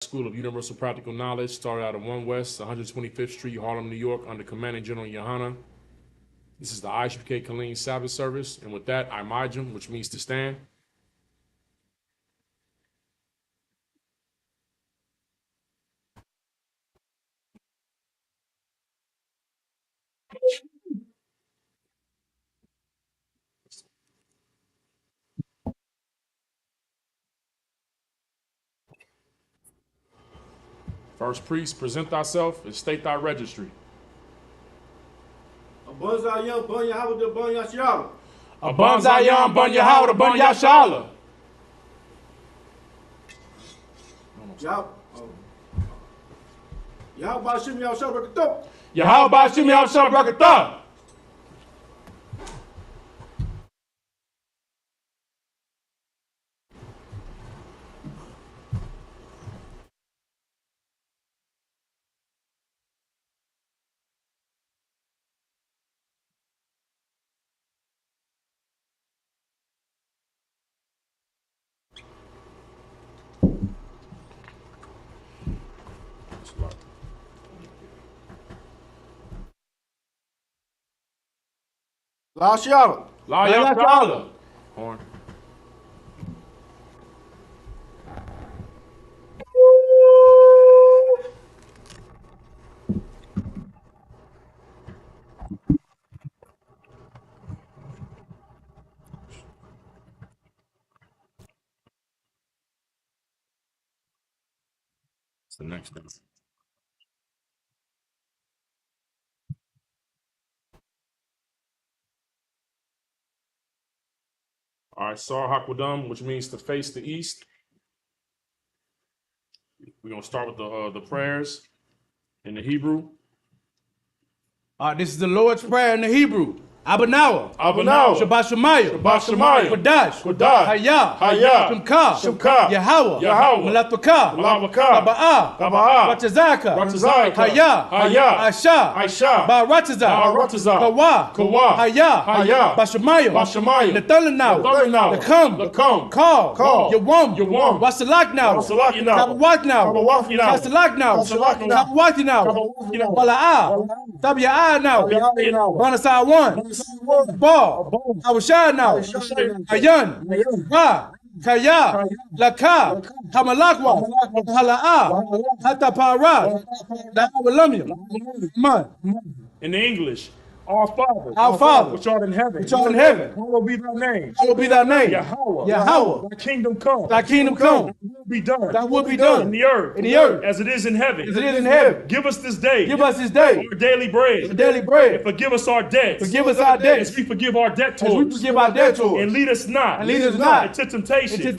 School of Universal Practical Knowledge started out at 1 West, 125th Street, Harlem, New York, under Commanding General Yohana. This is the ISUPK Killeen Sabbath service, and with that, I Majum, which means to stand. First priest, present thyself and state thy registry. Abun Zion, Bun Yahweh, Bun Yashala. Abun Zion, Bun Yahweh, Bun Yashala. Yahweh Bashim Yahshua Brakatah. Yahweh Bashim Yahshua Brakatah. La Shiala. La Yashala. Horn. It's the next thing. All right, Sar Hakwadam, which means to face the east. We're gonna start with the prayers in the Hebrew. This is the Lord's Prayer in the Hebrew. Abanawa. Abanawa. Shabbat Shemayah. Shabbat Shemayah. Kodash. Kodash. Hayah. Hayah. Shemka. Shemka. Yahweh. Yahweh. Malatuka. Malawaka. Taba'ah. Taba'ah. Ratazaka. Ratazaka. Hayah. Hayah. Aisha. Aisha. Ba'ratazah. Ba'ratazah. Kawa. Kawa. Hayah. Hayah. Bashemayah. Bashemayah. Nethalanawa. Nethalanawa. Lakam. Lakam. Call. Call. Yawam. Yawam. Wasalaknawa. Wasalaknawa. Kabawatnawa. Kabawatnawa. Kasalaknawa. Kasalaknawa. Kabawatnawa. Kabawatnawa. Wala'ah. Tabia'ah now. Banasai 1. Ball. Awashad now. Ayan. Ra. Kaya. Laka. Hamalakwa. Hala'a. Hatapara. Da'awalamya. Man. In the English, our Father, which art in heaven, hallowed be thy name. Hallowed be thy name. Yahweh. Thy kingdom come. Thy kingdom come. Thy will be done. Thy will be done. In the earth. As it is in heaven. As it is in heaven. Give us this day. Give us this day our daily bread. our daily bread. And forgive us our debts. Forgive us our debts. As we forgive our debtors. As we forgive our debtors. And lead us not. Into temptation.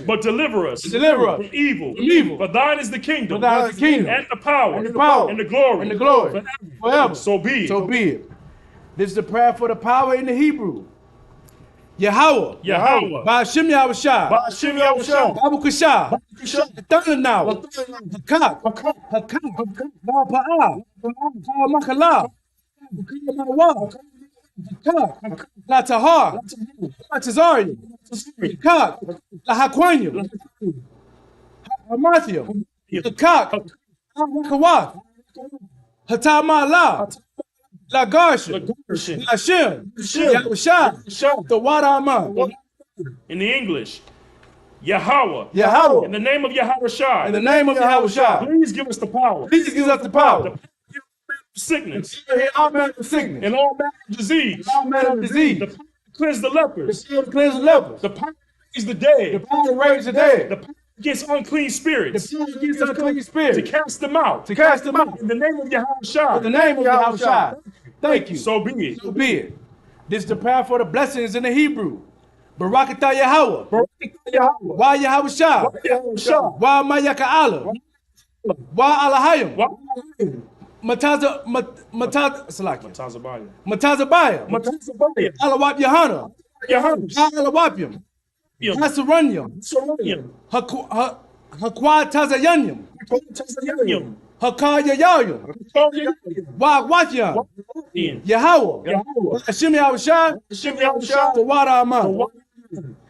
But deliver us. From evil. For thine is the kingdom. thine is the kingdom. And the power. And the glory. Forever. So be it. So be it. This is the prayer for the power in the Hebrew. Yahweh. Ba'ashim Yahushua. Ba'ashim Yahushua. Babu Kasha. Thalanawa. Hakak. Ba'pa'ah. Makala. Mawa. La Tahar. La Tazarian. Kak. La Haquanium. Hamathium. The Kak. Kawath. Hatamala. La Garsha. Hashem. Yahusha. The Wadaman. In the English, Yahweh. Yahweh. In the name of Yahushua. In the name of Yahushua. Please give us the power. Please give us the power. Sickness. All manner of sickness. And all manner of disease. All manner of disease. The power to cleanse the lepers. The power to cleanse the lepers. The power to raise the dead. The power to raise the dead. The power against unclean spirits. The power against unclean spirits. To cast them out. To cast them out. In the name of Yahushua. In the name of Yahushua. Thank you. So be it. So be it. This is the prayer for the blessings in the Hebrew. Barakatah Yahweh. Wa Yahushua. Wa Mayaka'ala. Wa Alahayim. Matazabaya. Alawap Yahana. Alawapim. Hasaranyam. Hakwa Tazayanyam. Hakayayayam. Wagwatyan. Yahweh. Hashem Yahushua. The Wada Aman.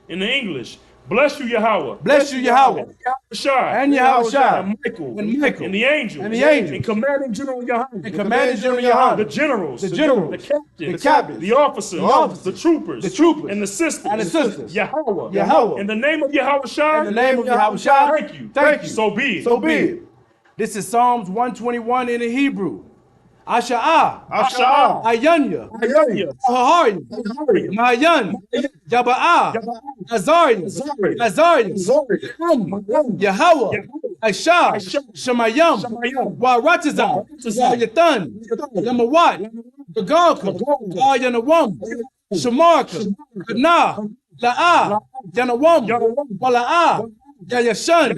In the English, Bless you, Yahweh. Bless you, Yahweh. Shai. And Yahweh Shai. And Michael. And Michael. And the angels. And the angels. And commanding general Yahweh. And commanding general Yahweh. The generals. The generals. The captains. The captains. The officers. The officers. The troopers. The troopers. And the sisters. And the sisters. Yahweh. Yahweh. In the name of Yahweh Shai. In the name of Yahweh Shai. Thank you. Thank you. So be it. So be it. This is Psalms 121 in the Hebrew. Asha'ah. Asha'ah. Ayanya. Ayanya. Ahariya. Mayan. Yaba'ah. Azariya. Azariya. Yahweh. Aishah. Shemayim. Waratazah. Yatan. Yamawat. Gagalka. Ayanawam. Shamarka. Kana. La'ah. Yanawam. Wala'ah. Yayashan.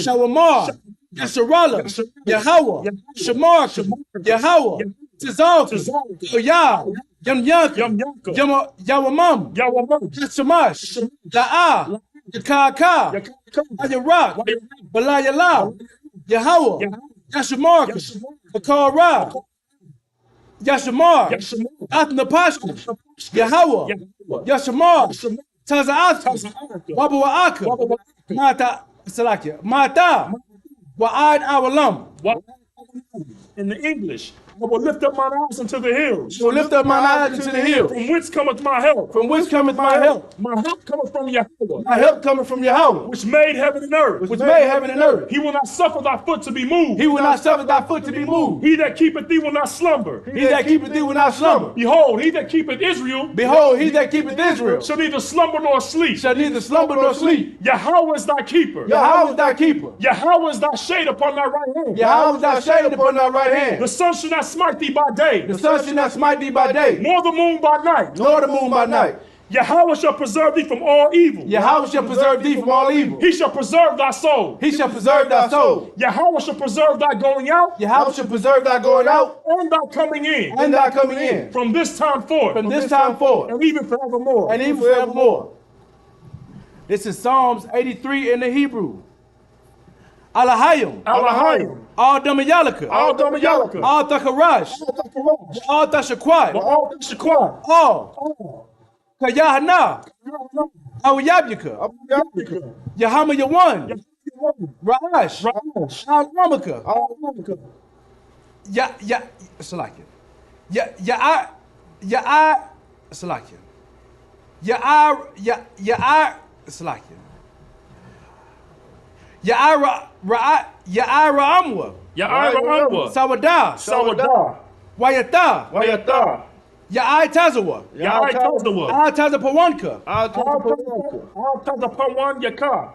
Shawamar. Yasharala, Yahweh, Shamarka, Yahweh, Tizalka, Yah, Yamyanka, Yawamam, Yashamash, La'ah, Yakaka, Ayarak, Balayala, Yahweh, Yashamarka, Akara, Yashamar, Athnapashka, Yahweh, Yashamar, Taza'at, Wabu'aka, Mata, Salakia, Mata, Wa'ad awalam. In the English, I will lift up mine eyes unto the hills. I will lift up mine eyes unto the hills. From whence cometh my help? From whence cometh my help? My help cometh from Yahweh. My help cometh from Yahweh, Which made heaven and earth. which made heaven and earth. He will not suffer thy foot to be moved. He will not suffer thy foot to be moved. He that keepeth thee will not slumber. He that keepeth thee will not slumber. Behold, he that keepeth Israel Behold, he that keepeth Israel shall neither slumber nor sleep. shall neither slumber nor sleep. Yahweh is thy keeper. Yahweh is thy keeper. Yahweh is thy shade upon thy right hand. Yahweh is thy shade upon thy right hand. The sun shall not smite thee by day, The sun shall not smite thee by day, nor the moon by night. nor the moon by night. Yahweh shall preserve thee from all evil. Yahweh shall preserve thee from all evil. He shall preserve thy soul. He shall preserve thy soul. Yahweh shall preserve thy going out Yahweh shall preserve thy going out and thy coming in and thy coming in from this time forth from this time forward and even forevermore. and even forevermore. This is Psalms 83 in the Hebrew. Alahayim. Alahayim. Al Damayalaka. Al Damayalaka. Al Takarash. Al Tashakwat. All Shaqua. Al Kayahana. Al Yabyaka. Yahama Yawan. Ra'ash. Al Ramaka. Salakia. Salakia. Salakia. Ya'ara Amwa. Ya'ara Sawada. Sawada. Wayata. Wayata. Ya'ai Tazawa. Ya'ai Tazawa. Al Tazapawanka. Al Tazapawan Yaka.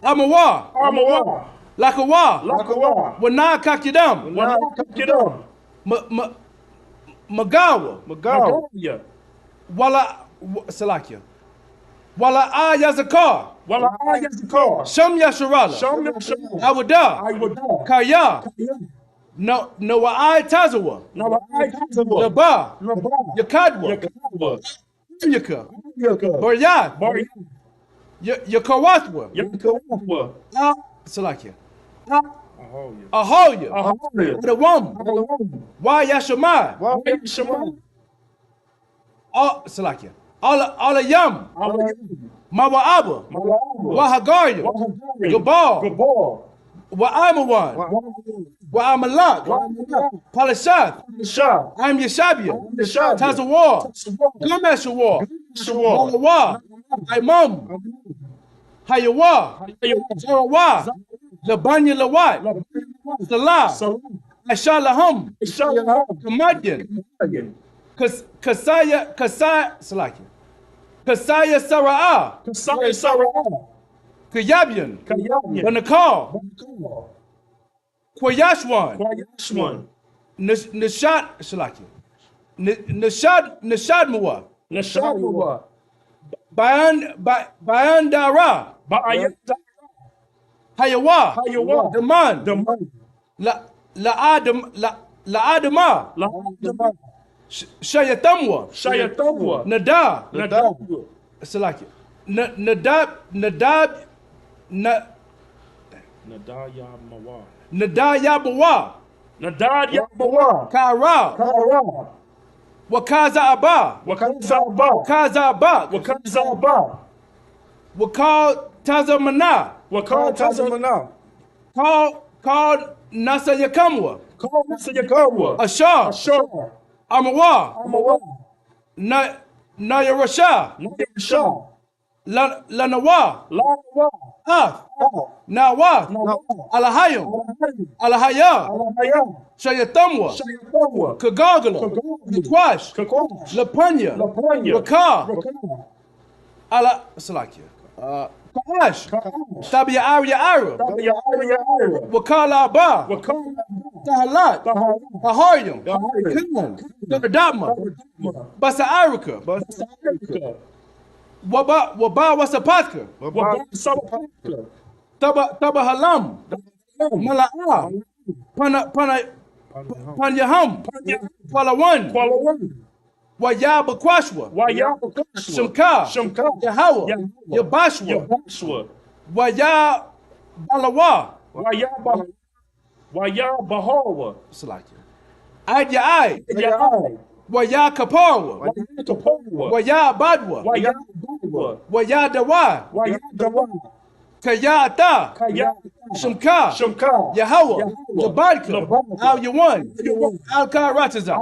Amawa. Amawa. Lakawa. Lakawa. Wana Kakidam. Wanakakidam. Magawa. Magawa. Wala Salakia. Wala Yazakar. Wala Yazakar. Sham Yasharala. Sham Yasharala. Awada. Awada. Kaya. No Wa'ai Tazawa. No I Tazawa. Naba. Naba. Yakadwa. Yakadwa. Yaka. Yaka. Baryat. Baryat. Yakawatwa. Yakawatwa. Salakia. Ahoya. Ahoya. Adawam. Wa Yashamai. Wa Yashamai. Salakia. Ala Yam. Mawa'aba. Wahagaria. Gabal. Gabal. Wa'amawan. Wa'amalak. Palashath. Shah. I'm Yeshabia. Tazawar. Gameshawar. Malawa. Imam. Hayawa. Zarawa. Labanya Lawat. Salah. Ashalaham. Kamadian. Kasaya Salakia. Kasaya Sara'ah. Kasaya Sara'ah. Kayabian. Banakal. Kwayashwan. Kwayashwan. Nishad Salakia. Nishadmuwa. Nishadmuwa. Bayan Dara. Hayawa. Hayawa. Daman. Daman. La'adama. Shayatamwa. Shayatamwa. Nada. Nada. Salakia. Nadab. Nadayabawa. Nadayabawa. Nadayabawa. Kara. Kara. Wakaza Abba. Wakaza Abba. Wakaza Abba. Wakaza Abba. Wakal Tazamana. Wakal Tazamana. Called Nasa Yakamwa. Call Mr. Yakawa. Ashar. Ashar. Amawa. Amawa. Naya Rasha. Shah. Lanawa. Lawa. Ath. Nawa. Alahayim. Alahaya. Alahaya. Shayatamwa. Shayakawa. Kagagala. Kakwash. Kakwash. Lapanya. Lapanya. Rakar. Rakar. Ala Salakia. Kaash. Tabia Arya Arab. Tabia Ira. Wakala Abba. Wakala. Tahalat. Tahalat. Aharyam. Aharyam. Khan. Dama. Basa Arika. Basa. Waba Wasapatka. Wabasa. Taba Halam. Mala'a. Panyaham. Palawan. Kuala Wayaba Kwashwa. Wayaba Shamka. Shamka. Yahawa. Yabashwa. Yabashwa. Waya Balawa. Wayabahawa. Salakia. Adyai. Waya Kaparwa. Waya Badwa. Waya Dawa. Kayata. Shamka. Yahawa. Jabadka. Al Yawan. Al Karataza.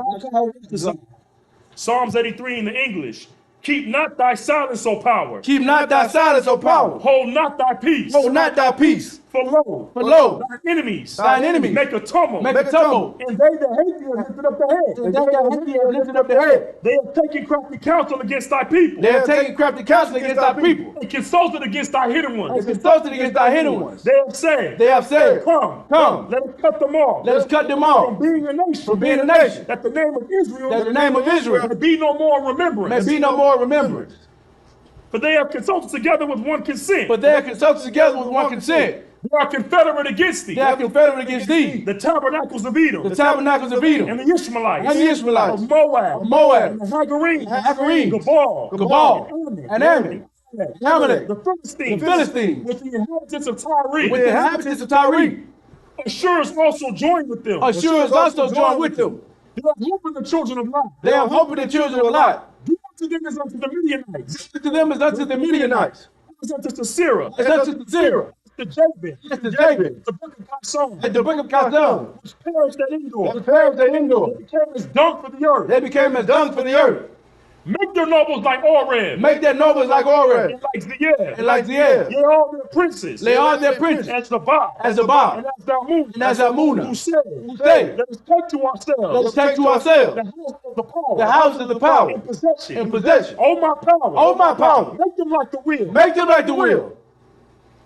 Psalms 83 in the English. Keep not thy silence, O power. Keep not thy silence, O power. Hold not thy peace. Hold not thy peace. For lo, thine enemies, Thine enemies make a tumult. make a tumult. And they that hate thee are lifted up the head. And they that hate thee have lifted up their head. They have taken crafty counsel against thy people. They have taken crafty counsel against thy people. They consulted against thy hidden They ones. consulted against thy hidden ones. They have said, They have said, Come, let us cut them off. let us cut them off From being a nation. from being a nation. That the name of Israel That the name of Israel may be no more may remembrance. be no more remembrance. For they have consulted together with one consent. But they have consulted together with one consent. They are confederate against thee. They are confederate against thee. The tabernacles of Edom. The tabernacles of Edom. And the Ishmaelites. And the Ishmaelites. Of Moab. Moab. And the Hagarenes. Hagarenes. Gabal. And Ammon. Amalek. The Philistines. The Philistines. With the inhabitants of Tyre. With the inhabitants of Tyre. Ashur's also joined with them. Ashur is also joined with them. They have hope in the children of Lot. They have hope in the children of Lot. Do unto them as unto the Midianites. To them as unto the Midianites. As unto Sisera. As unto Sisera. The Jabin. As to David. The book of Kazan. At the book of Kazan. Which perished at Endor. Which perished at Endor. They became as dung for the earth. They became as dung for the earth. Make their nobles like Oreb. Make their nobles like Oreb. And like Zier. And like Zier. Yea, all their princes. They are their princes. As Zabah. As Zabah. And as Dalmunna. And as Almuna. Who say, Let let us take to ourselves. us take to ourselves the house of the power. the house of the power In possession. in possession. Oh my power. Oh my power. Make them like the wind. Make them like the wheel.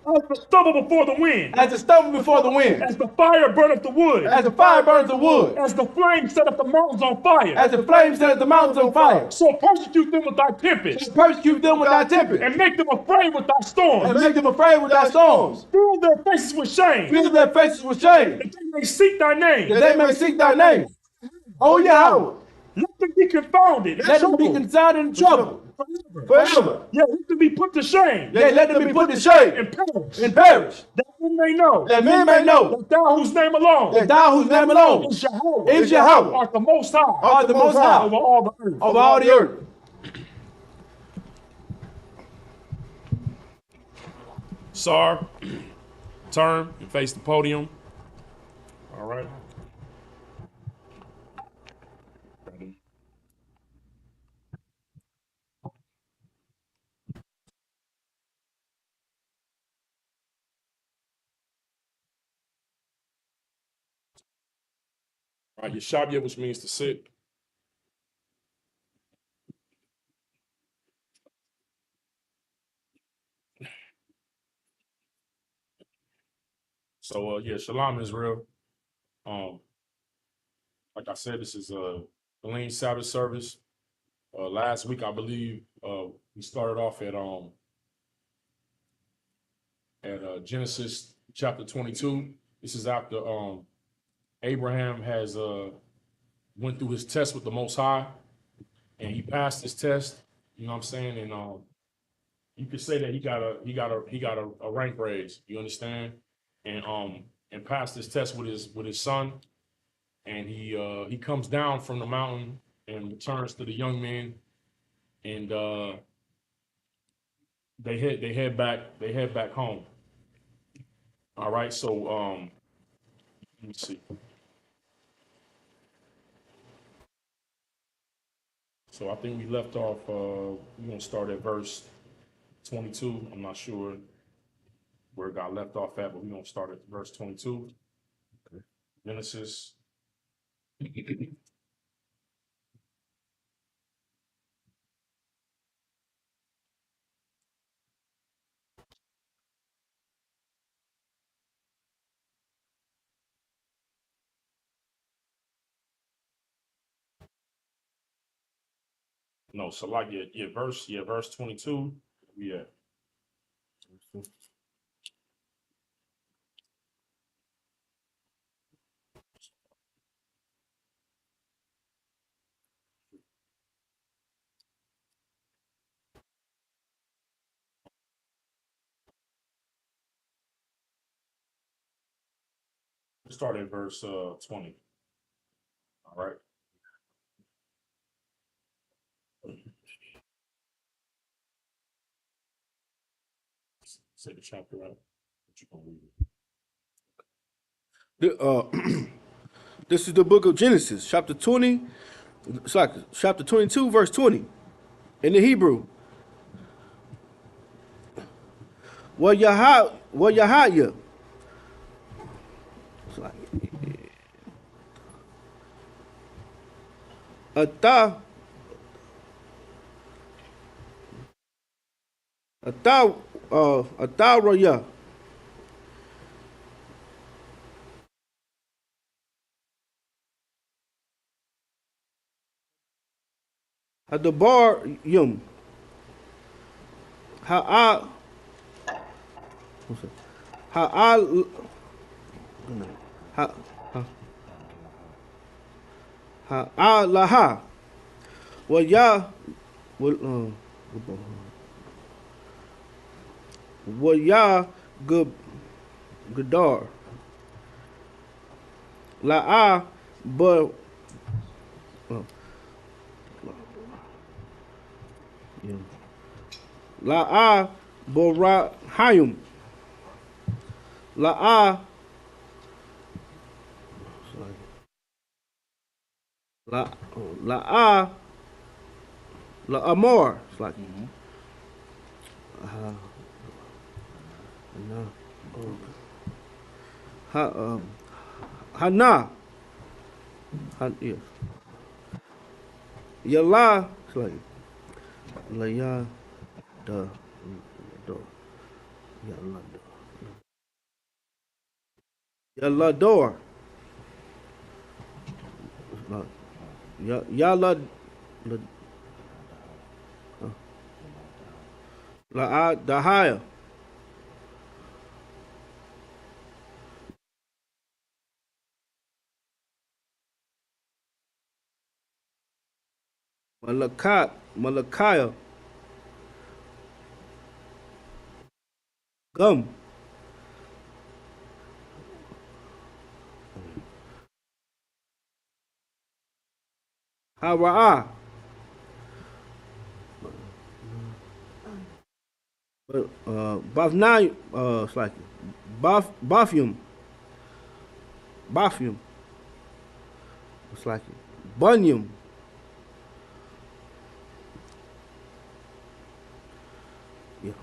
As the stubble before the wind. As the stubble before the wind. As the fire burneth the wood. As the fire burns the wood. As the flame setteth the mountains on fire. As the flame sets the mountains on fire. So persecute them with thy tempest. Persecute them with thy tempest. And make them afraid with thy And storms. make them afraid with thy storms. Fill their faces with shame. Fill their faces with shame. That they may seek thy name. That they may seek thy name. O Yahweh, Let them be confounded. and let them be troubled confounded in trouble forever. Yeah, let them be put to shame. Yea, let them be put to shame And perish. and perish. That men may know. That men may know That thou whose name alone that thou whose name alone is Jehovah. is Yahweh, Art the most high. art the most high Over all the earth. of all the earth. Sar, turn and face the podium. All right. All right, Yeshabia, which means to sit. So yeah, Shalom Israel. Like I said, this is a Killeen Sabbath service. Last week, I believe, we started off at Genesis chapter 22. This is after Abraham has went through his test with the Most High, and he passed his test. You know what I'm saying? And you could say that he got a rank raise. You understand? And passed his test with his son, and he comes down from the mountain and returns to the young men, and they head back home. All right, so let me see. So I think we left off. We're gonna start at verse 22. I'm not sure where it got left off at, but we're gonna start at verse 22. Genesis. No, so like verse 22. Yeah. Start at verse 20. All right. Say the chapter out. What you gonna read it? This is the book of Genesis, chapter 20. It's like chapter 22, verse 20 in the Hebrew. Yahaya. It's like Ata Raya. Adabar Yum. Ha'a Ha'a Ha'a Laha. Waya Waya Gadar. La'a Ba La'a Borahayim. La'a La'a La'amor. It's like Hana. Yes. Yalla. It's like Laya da Yalla door. Yalla La Dahaya. Malakaya. Gum. Hara'a. Bafnai, it's like Bafium. Bafium. It's like Bunyum. Yeah.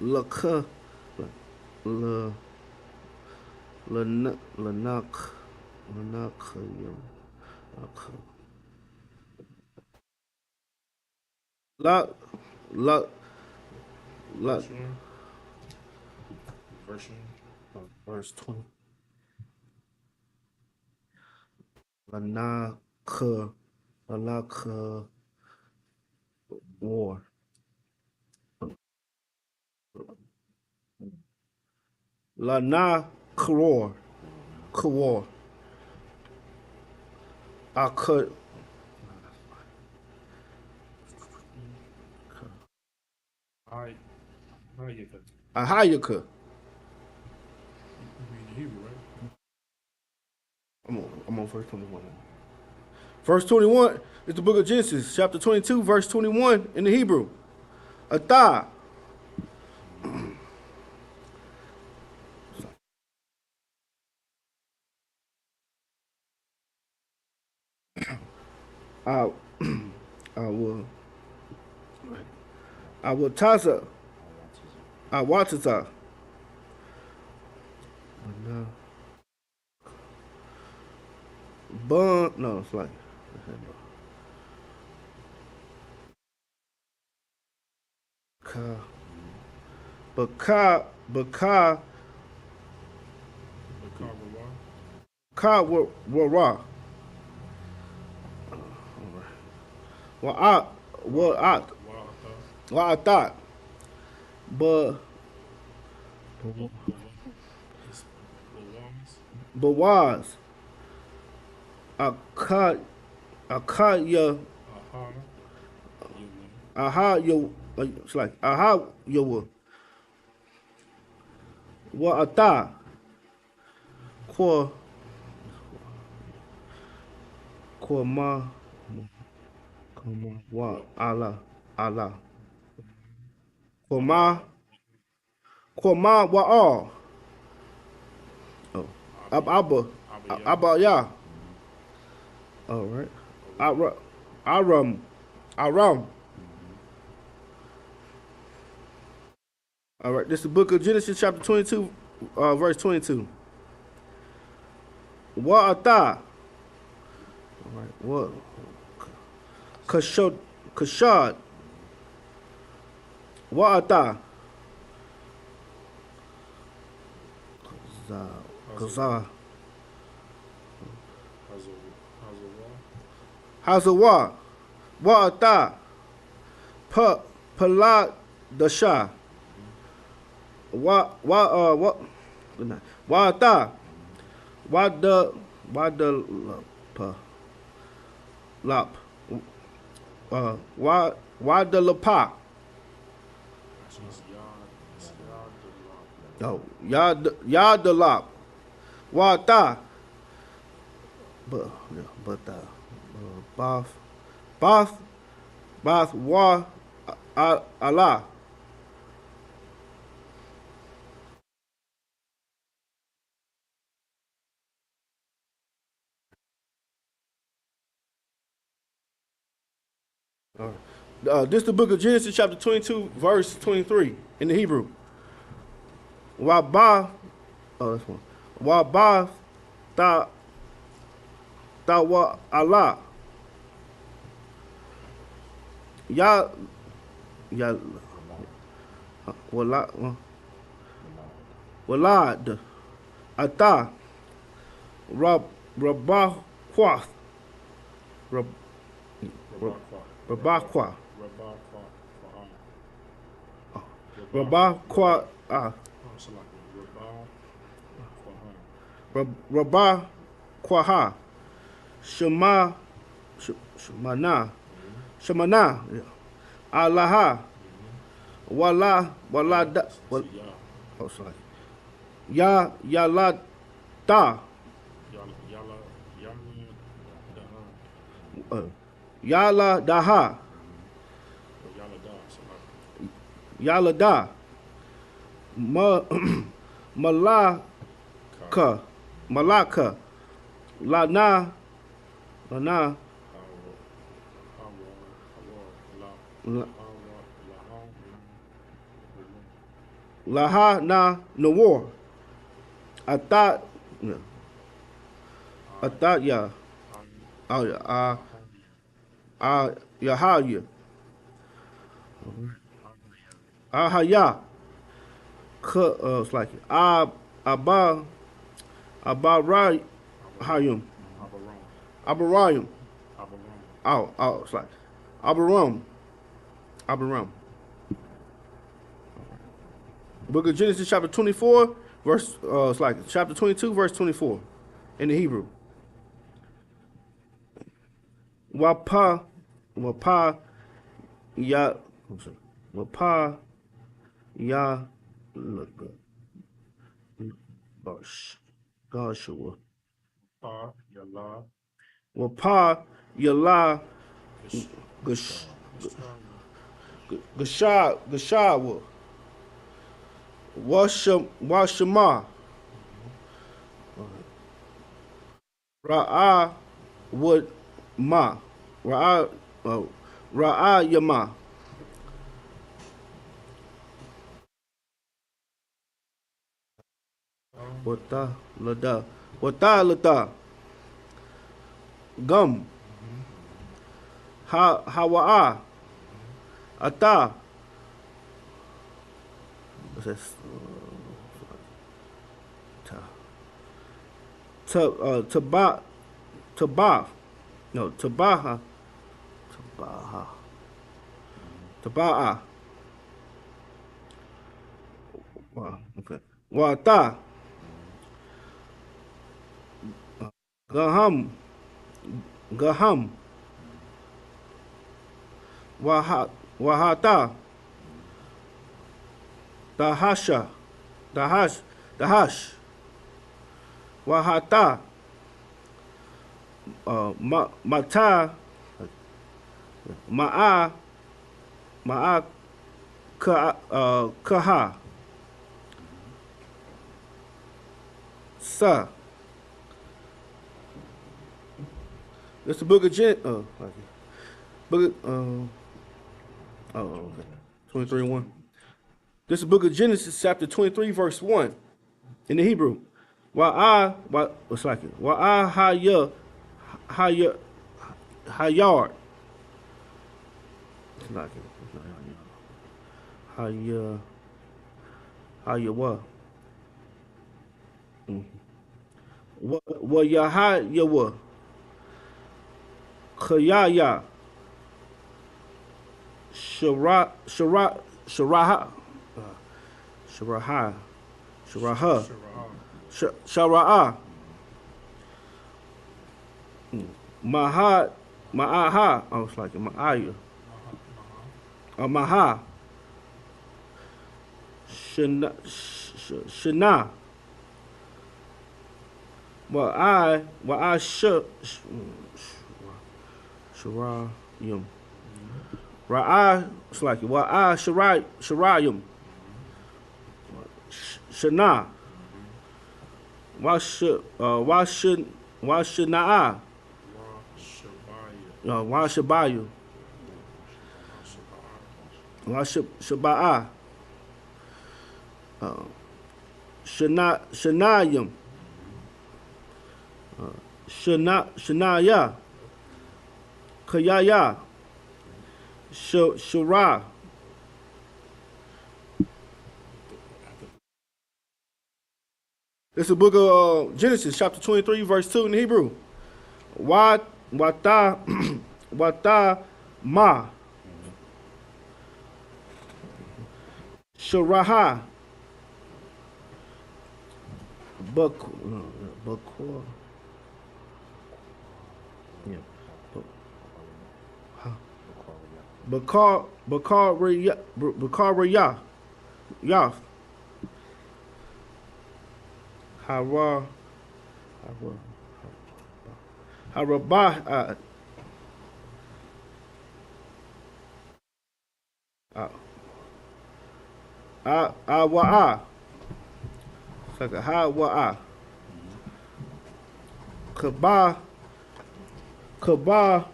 Laka. La. Lanak. Lanakayum. La. La. La. Version. Verse 20. Lanaka. Lanaka. War. Lana Karor. Kawar. I could. All right. All right, you can Ahayaka. read the Hebrew, right? I'm on verse 21. Verse 21 is the book of Genesis, chapter 22, verse 21 in the Hebrew. Atah. I will taza. I watata. Bun. No, it's like. Baka ka wa I thought, but was I caught ya aha yo it's like aha yo what I thought ma wa Allah ma wa all abba ya. All right. Aram. All right. This is the book of Genesis, chapter 22, verse 22. What ata? All right. What? Kashad. What ata? Kazah. Hazawa. What ata? Palad dasha. What ata? What the lap? Why the lapa? No, ya the lap. What ata? But bath wa Allah. This is the book of Genesis, chapter 22, verse 23 in the Hebrew. That's one. Wa ta wa Allah. Ya walad ata rabah quath rabah qua rabah quaha shemana yeah. Allah wala da oh sorry ya la da yala daha yala da malaka lana laha na nawar. I thought yeah. Oh yeah. Yahaya. Ahaya. It's like Abba Right Hayum. Abarayum. Oh, it's like Abaram. Book of Genesis, chapter 24, verse it's like chapter 22, verse 24 in the Hebrew. Wapa ya wapa ya Goshua Wapa Yala Gashawa Washama Ra'a Wood Ma Ra'a Yama Wata Lada Gum Hawa'a Ata what's this? Tabaha Taba'a wow, okay. Wata Gaham Wahata Dahash Wahata Mata Ma'a Kaha Sa. It's the book of okay. 23:1. This is the book of Genesis, chapter 23, verse 1 in the Hebrew. What's like it? Hayard. It's like it. What? What Yahayawa Khayaya Sharaha Ma'aha. I was like Ma'aya. Maha Shana Sharayim Ra'a it's like Sharayim Shana Washana'a Washabayu Washaba'a Shanayim Shanaya Kayaya Shura. It's the book of Genesis, chapter 23, verse 2 in Hebrew. Wata ma Shuraha Bakor. Yeah. Bakar Yaf Harabah Awa'a. It's like a Hawa'a. Kabara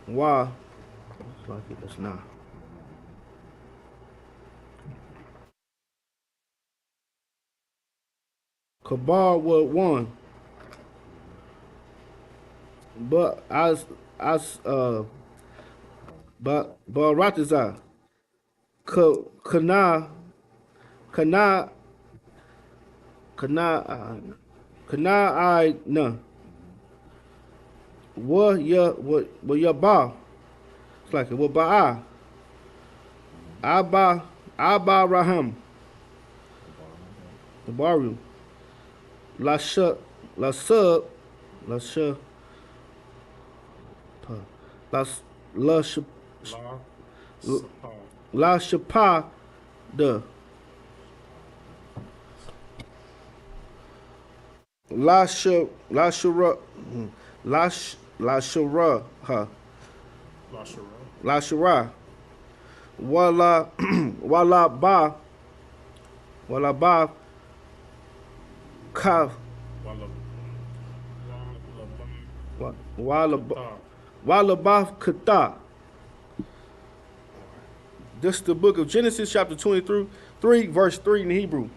Wa. It's like it's not. Kabar was one. But Ratiza Kana I na what ya ba. It's like what ba Abba Raham the barroom La sub La Shapa the Lashura, Lashura, Wala, Wala ba, Kaf, Wala ba Kata. This is the book of Genesis, chapter 23, verse 3 in Hebrew.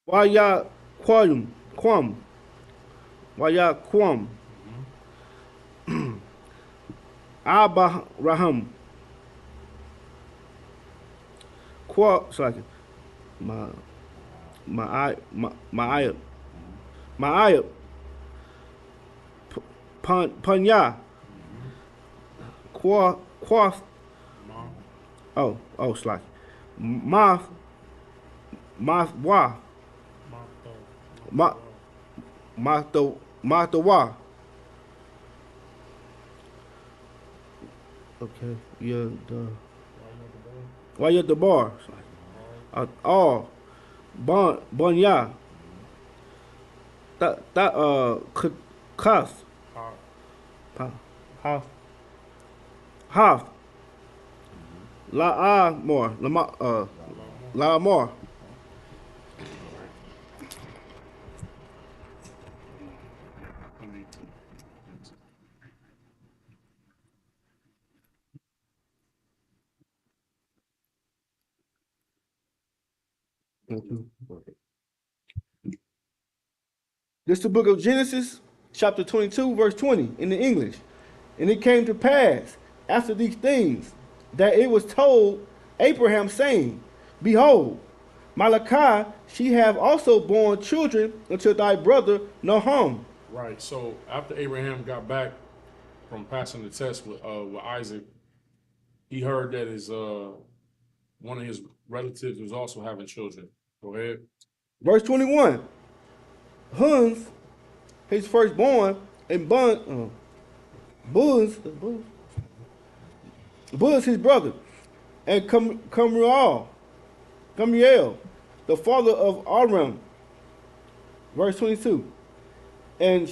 Waya Quam, Waya Quam, Abraham, sorry, Ma'ayab, Panya, Quath, slack, Math, Wa, Mahtawa. Okay, yeah, why you at the bar? All, Bonya, Cuff, Half, La more, La more. This is the book of Genesis, chapter 22, verse 20 in the English. And it came to pass after these things that it was told Abraham, saying, Behold, Malachi, she have also borne children unto thy brother Nahum. Right. So after Abraham got back from passing the test with Isaac, he heard that his one of his relatives was also having children. Go ahead. Verse 21. Huns, his firstborn, and Buz his brother, and Camriel, the father of Aram. Verse 22. And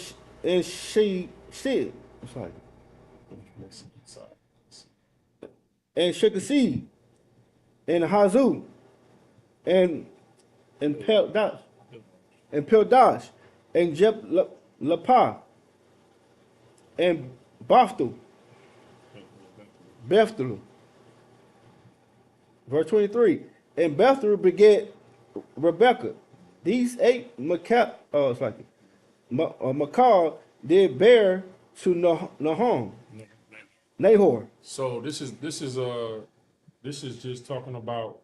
she said, I'm sorry. And Shekasi, and Hazu, and Peldash, and Lapa, and Bethel. Verse 23. And Bethel begat Rebekah. These 8 Makar did bear to Nahor. So this is just talking about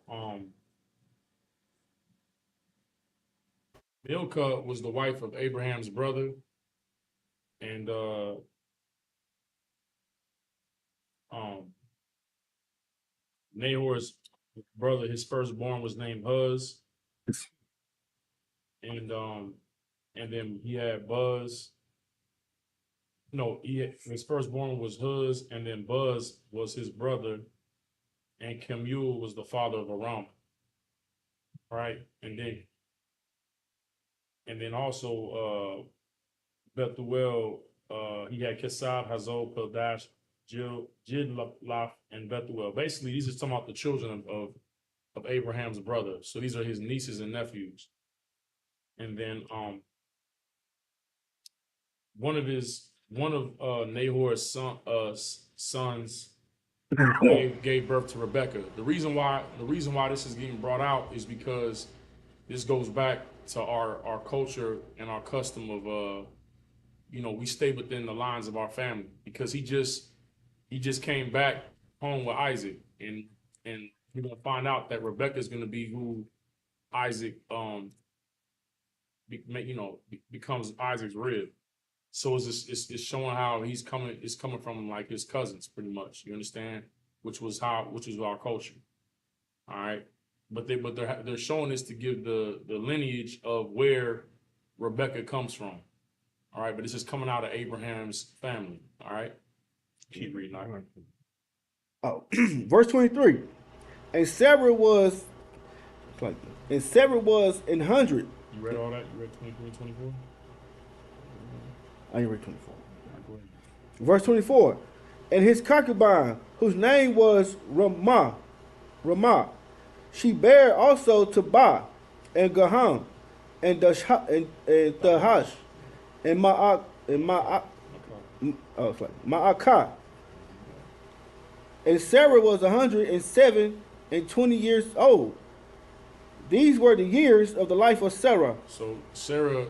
Milcah was the wife of Abraham's brother, and Nahor's brother, his firstborn was named Huz, and then he had Buzz. No, his firstborn was Huz, and then Buzz was his brother, and Kemuel was the father of Aram. Right, and then also Bethuel, he had Kesab, Hazol, Peldash, Jidlaph, and Bethuel. Basically, these are talking about the children of Abraham's brother. So these are his nieces and nephews. And then one of Nahor's sons gave birth to Rebekah. The reason why this is getting brought out is because this goes back to our culture and our custom of we stay within the lines of our family, because he just came back home with Isaac, and we're gonna find out that Rebekah is gonna be who Isaac becomes Isaac's rib. So it's showing how it's coming from like his cousins, pretty much. You understand? Which was our culture. All right. But they're showing this to give the lineage of where Rebekah comes from. All right, but this is coming out of Abraham's family. All right. Keep reading. Verse 23. And Sarah was It's like, and Sarah was 100. You read all that? You read 23 and 24? I ain't read 24. Go ahead. Verse 24. And his concubine, whose name was Ramah, she bare also to Ba, and Gaham, and Dahash, and Ma'akah. And Sarah was 107 and 20 years old. These were the years of the life of Sarah. So Sarah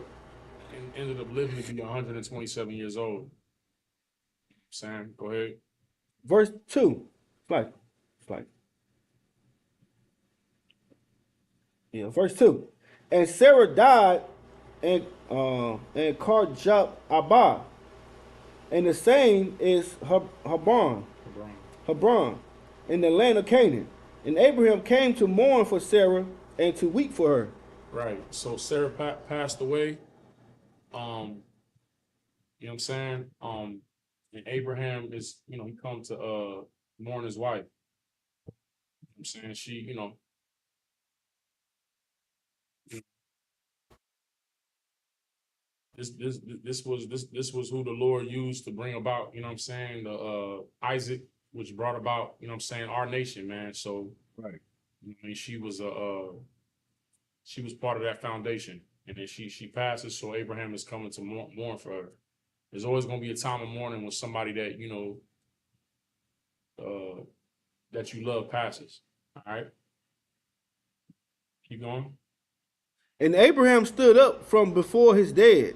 ended up living to be 127 years old. Sam, go ahead. Verse 2. Verse 2. And Sarah died in Karjab Abba. And the same is Hebron, in the land of Canaan. And Abraham came to mourn for Sarah and to weep for her. Right. So Sarah passed away. You know what I'm saying? And Abraham is, he come to mourn his wife. You know what I'm saying? She, this was who the Lord used to bring about, you know what I'm saying, the Isaac, which brought about, you know what I'm saying, our nation, man. So Right. I mean, she was part of that foundation, and then she passes. So Abraham is coming to mourn for her. There's always going to be a time of mourning when somebody that that you love passes. All right, keep going. And Abraham stood up from before his dead,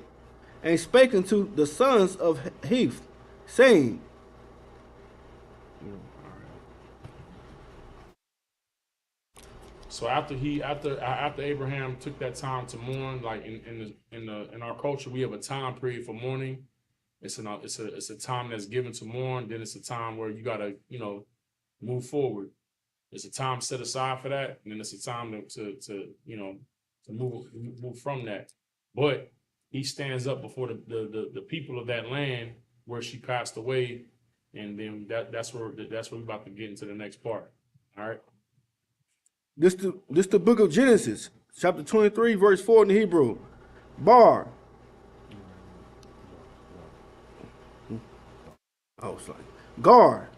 and spake unto the sons of Heth, saying, So after Abraham took that time to mourn, like in our culture, we have a time period for mourning. It's a time that's given to mourn. Then it's a time where you gotta move forward. There's a time set aside for that, and then it's a time to move from that. But he stands up before the people of that land where she passed away, and then that's where we're about to get into the next part. All right. This the book of Genesis, chapter 23, verse 4 in the Hebrew. Bar. Oh, sorry. Gar.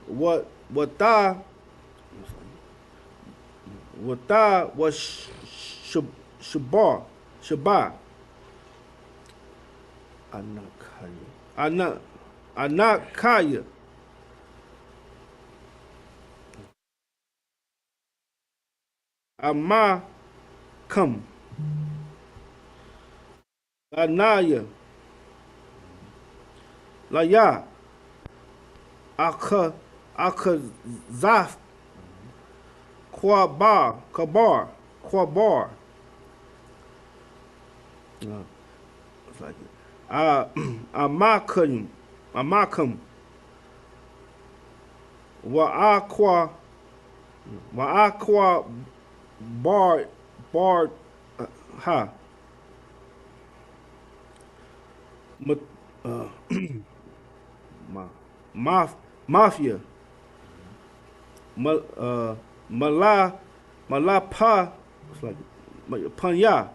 What tha was Shabah. Anakaya. Amakam. Anaya. Laya. Akazaf. Kabar. It's like Amakam. Wa'akwa bar ha. Mafia. Malapa. It's like Panya.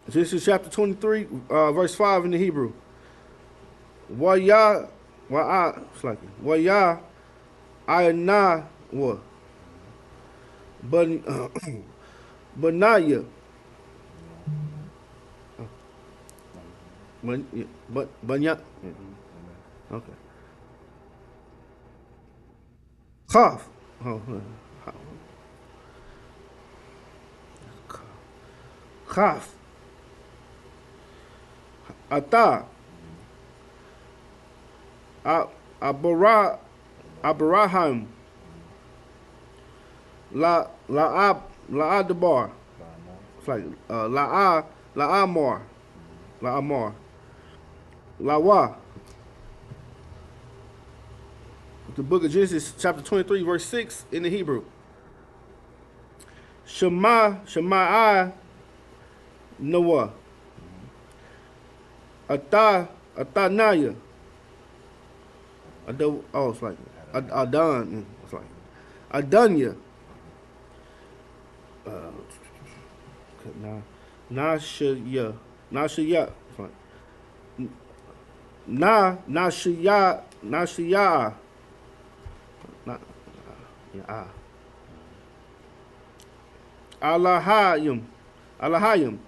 This is chapter 23, verse 5 in the Hebrew. Waya, it's like Waya, Ayana, what? Banaya. Banya. Okay. Kaf. Kaf. Ata. Abraham. La'adabar. It's like La'amar. Lawa. The book of Genesis, chapter 23, verse 6 in the Hebrew. Shemai, Noah. Atanaya. Oh, it's like Adon. Sorry. Adunya. Nashaya. Nashaya. Sorry. Nashaya. Nashaya. Yeah. Alahayim. Alahayim.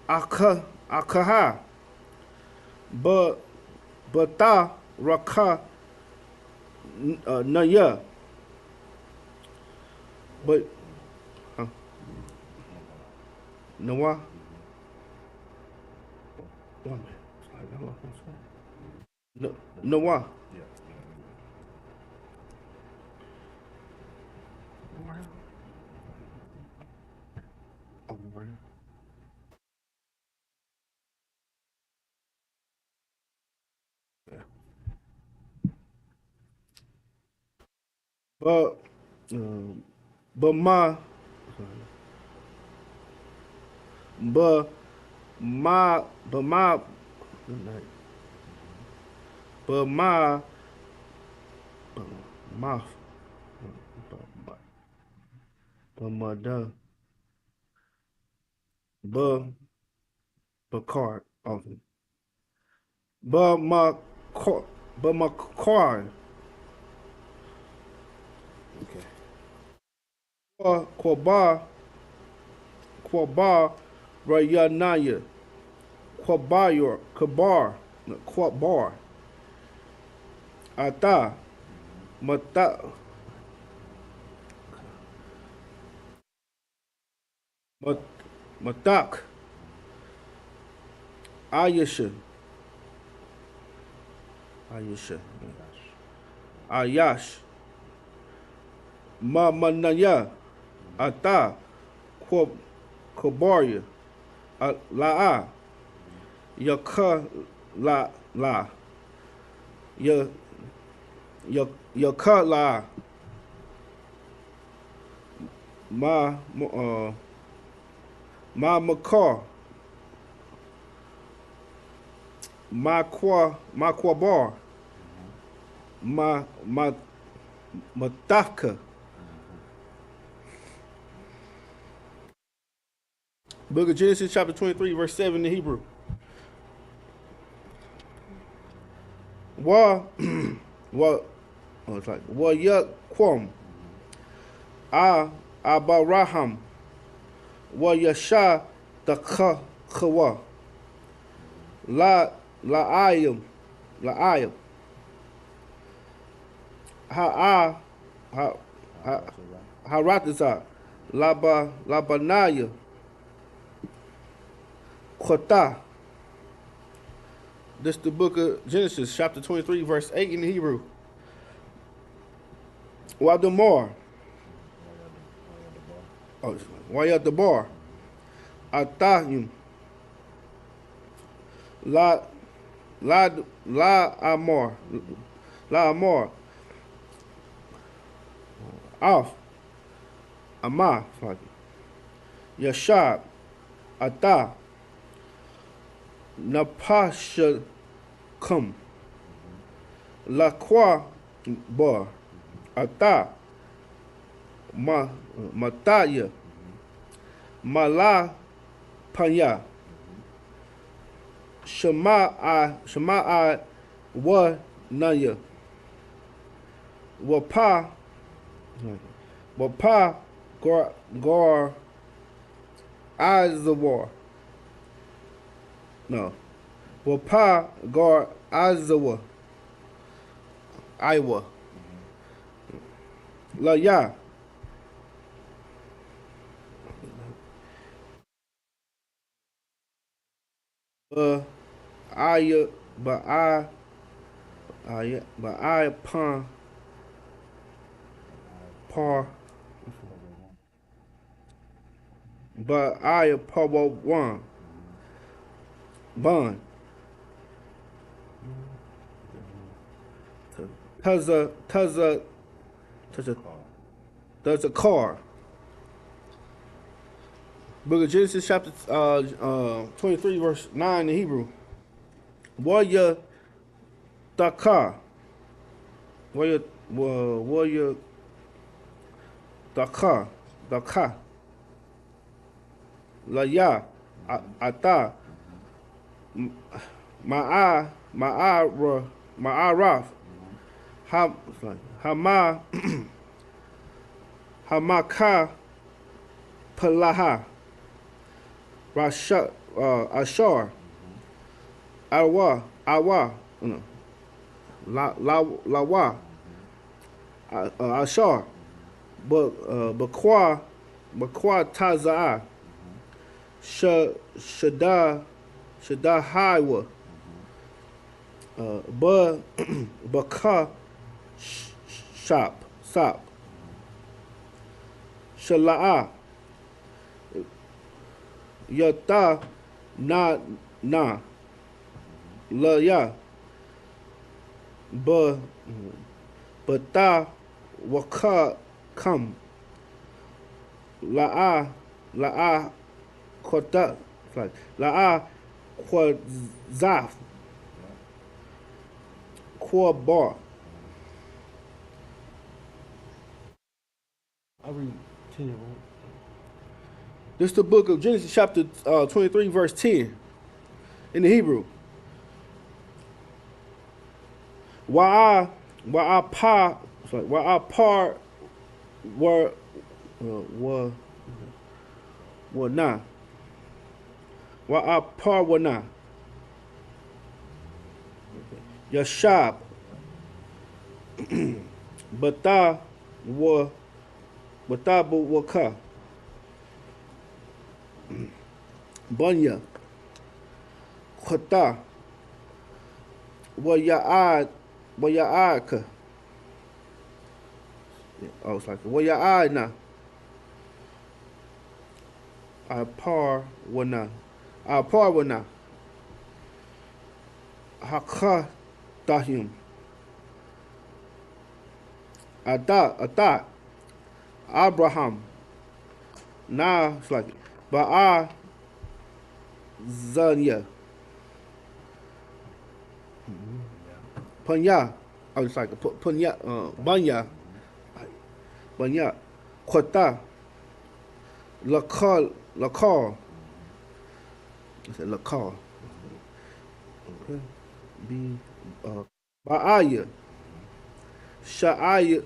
Akaha. Bata Raka Naya. But Nawa. Nawa. But but my but my but my but my but my but my done but card often but my car but my car okay Kwabar Rayanaya Kwabar Ata Mata Matak Ayasha Ayash Mamanaya Ata Kwabarya La'a Yaka La Yaka La Ma Makar Ma Bar Mataka. Book of Genesis, chapter 23, verse 7 in Hebrew. Wa it's like Wa Yakwam Abaraham Wa Yasha Kawa La'ayim Haratazah Labanaya Kota. This is the book of Genesis, chapter 23, verse 8 in the Hebrew. Wadamar. Oh, Wayadabar. Atahim. La Amor. La Amor. Af. Amah. Yashab. Ata. Napasha Kum Laqua Bar Ata Mataya Mala Panya Shema Wa Naya Wapa Gar Azawar. No. Wapa Gar Azawa. Iowa. La Ya. I upon par but I par one bond. There's a car. Book of Genesis chapter 23 verse 9 in Hebrew. Waya Taka. Waya warrior Daka, La Ya, Ata, Ma'araf, Hama, Hamaka, Palaha, Ashar, Awa, Lawa, Ashar, Bakwa Taza'a, Shada Haiwa, Baka Sap, Shala'a, Yata Na, La Ya, Bata Waka Kam, La'a Kota, La'a Kwazaf, Kwabar. I read 10, right? This is the book of Genesis, chapter 23, verse 10, in the Hebrew. Wa'apar were na. Wa'apar were na. Yashab. Bata waka. Bunya. Khata. Waya'aka. Oh, it's like Waya'ana. Apar wana. Haka Dahim. Adat. Abraham. Nah, it's like Ba'a Zanya. Panya. I was like Panya, Banya. Kota. Lakal. I said Lakal. Okay. Ba'aya. Sha'ira.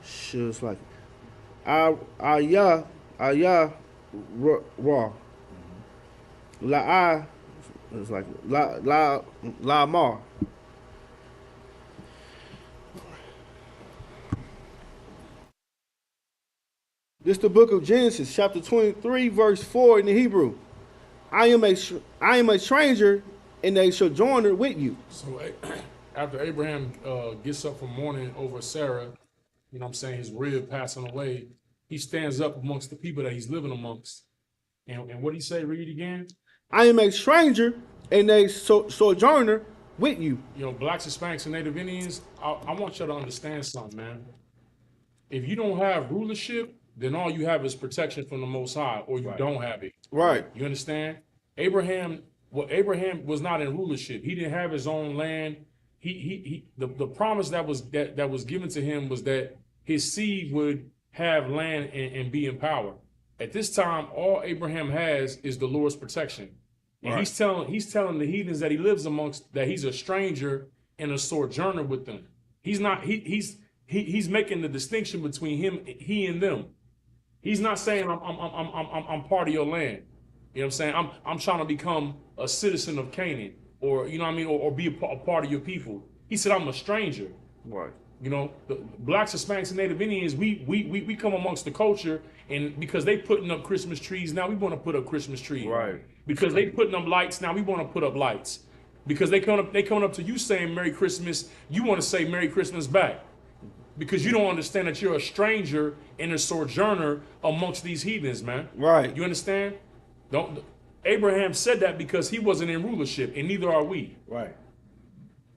She's like Aya Ra. La'a is like La Mar. This is the book of Genesis, chapter 23, verse 4 in the Hebrew. I am a stranger and a sojourner with you. So after Abraham gets up from mourning over Sarah, you know what I'm saying, his rib passing away, he stands up amongst the people that he's living amongst. And what did he say? Read it again. I am a stranger and a sojourner with you. You know, blacks, Hispanics, and Native Indians, I want y'all to understand something, man. If you don't have rulership, then all you have is protection from the Most High, or you don't have it. Right. You understand? Abraham was not in rulership. He didn't have his own land. The promise that was given to him was that his seed would have land and be in power. At this time, all Abraham has is the Lord's protection. And he's telling the heathens that he lives amongst that he's a stranger and a sojourner with them. He's making the distinction between he and them. He's not saying I'm part of your land. You know what I'm saying? I'm trying to become a citizen of Canaan, or you know what I mean, or be a part of your people. He said I'm a stranger. Right. You know, the blacks, Hispanics, and Native Indians, we come amongst the culture, and because they putting up Christmas trees, now we want to put up Christmas trees. Right. Because they putting up lights, now we want to put up lights. Because they coming up to you saying Merry Christmas, you want to say Merry Christmas back. Because you don't understand that you're a stranger and a sojourner amongst these heathens, man. Right. You understand? Abraham said that because he wasn't in rulership, and neither are we. Right.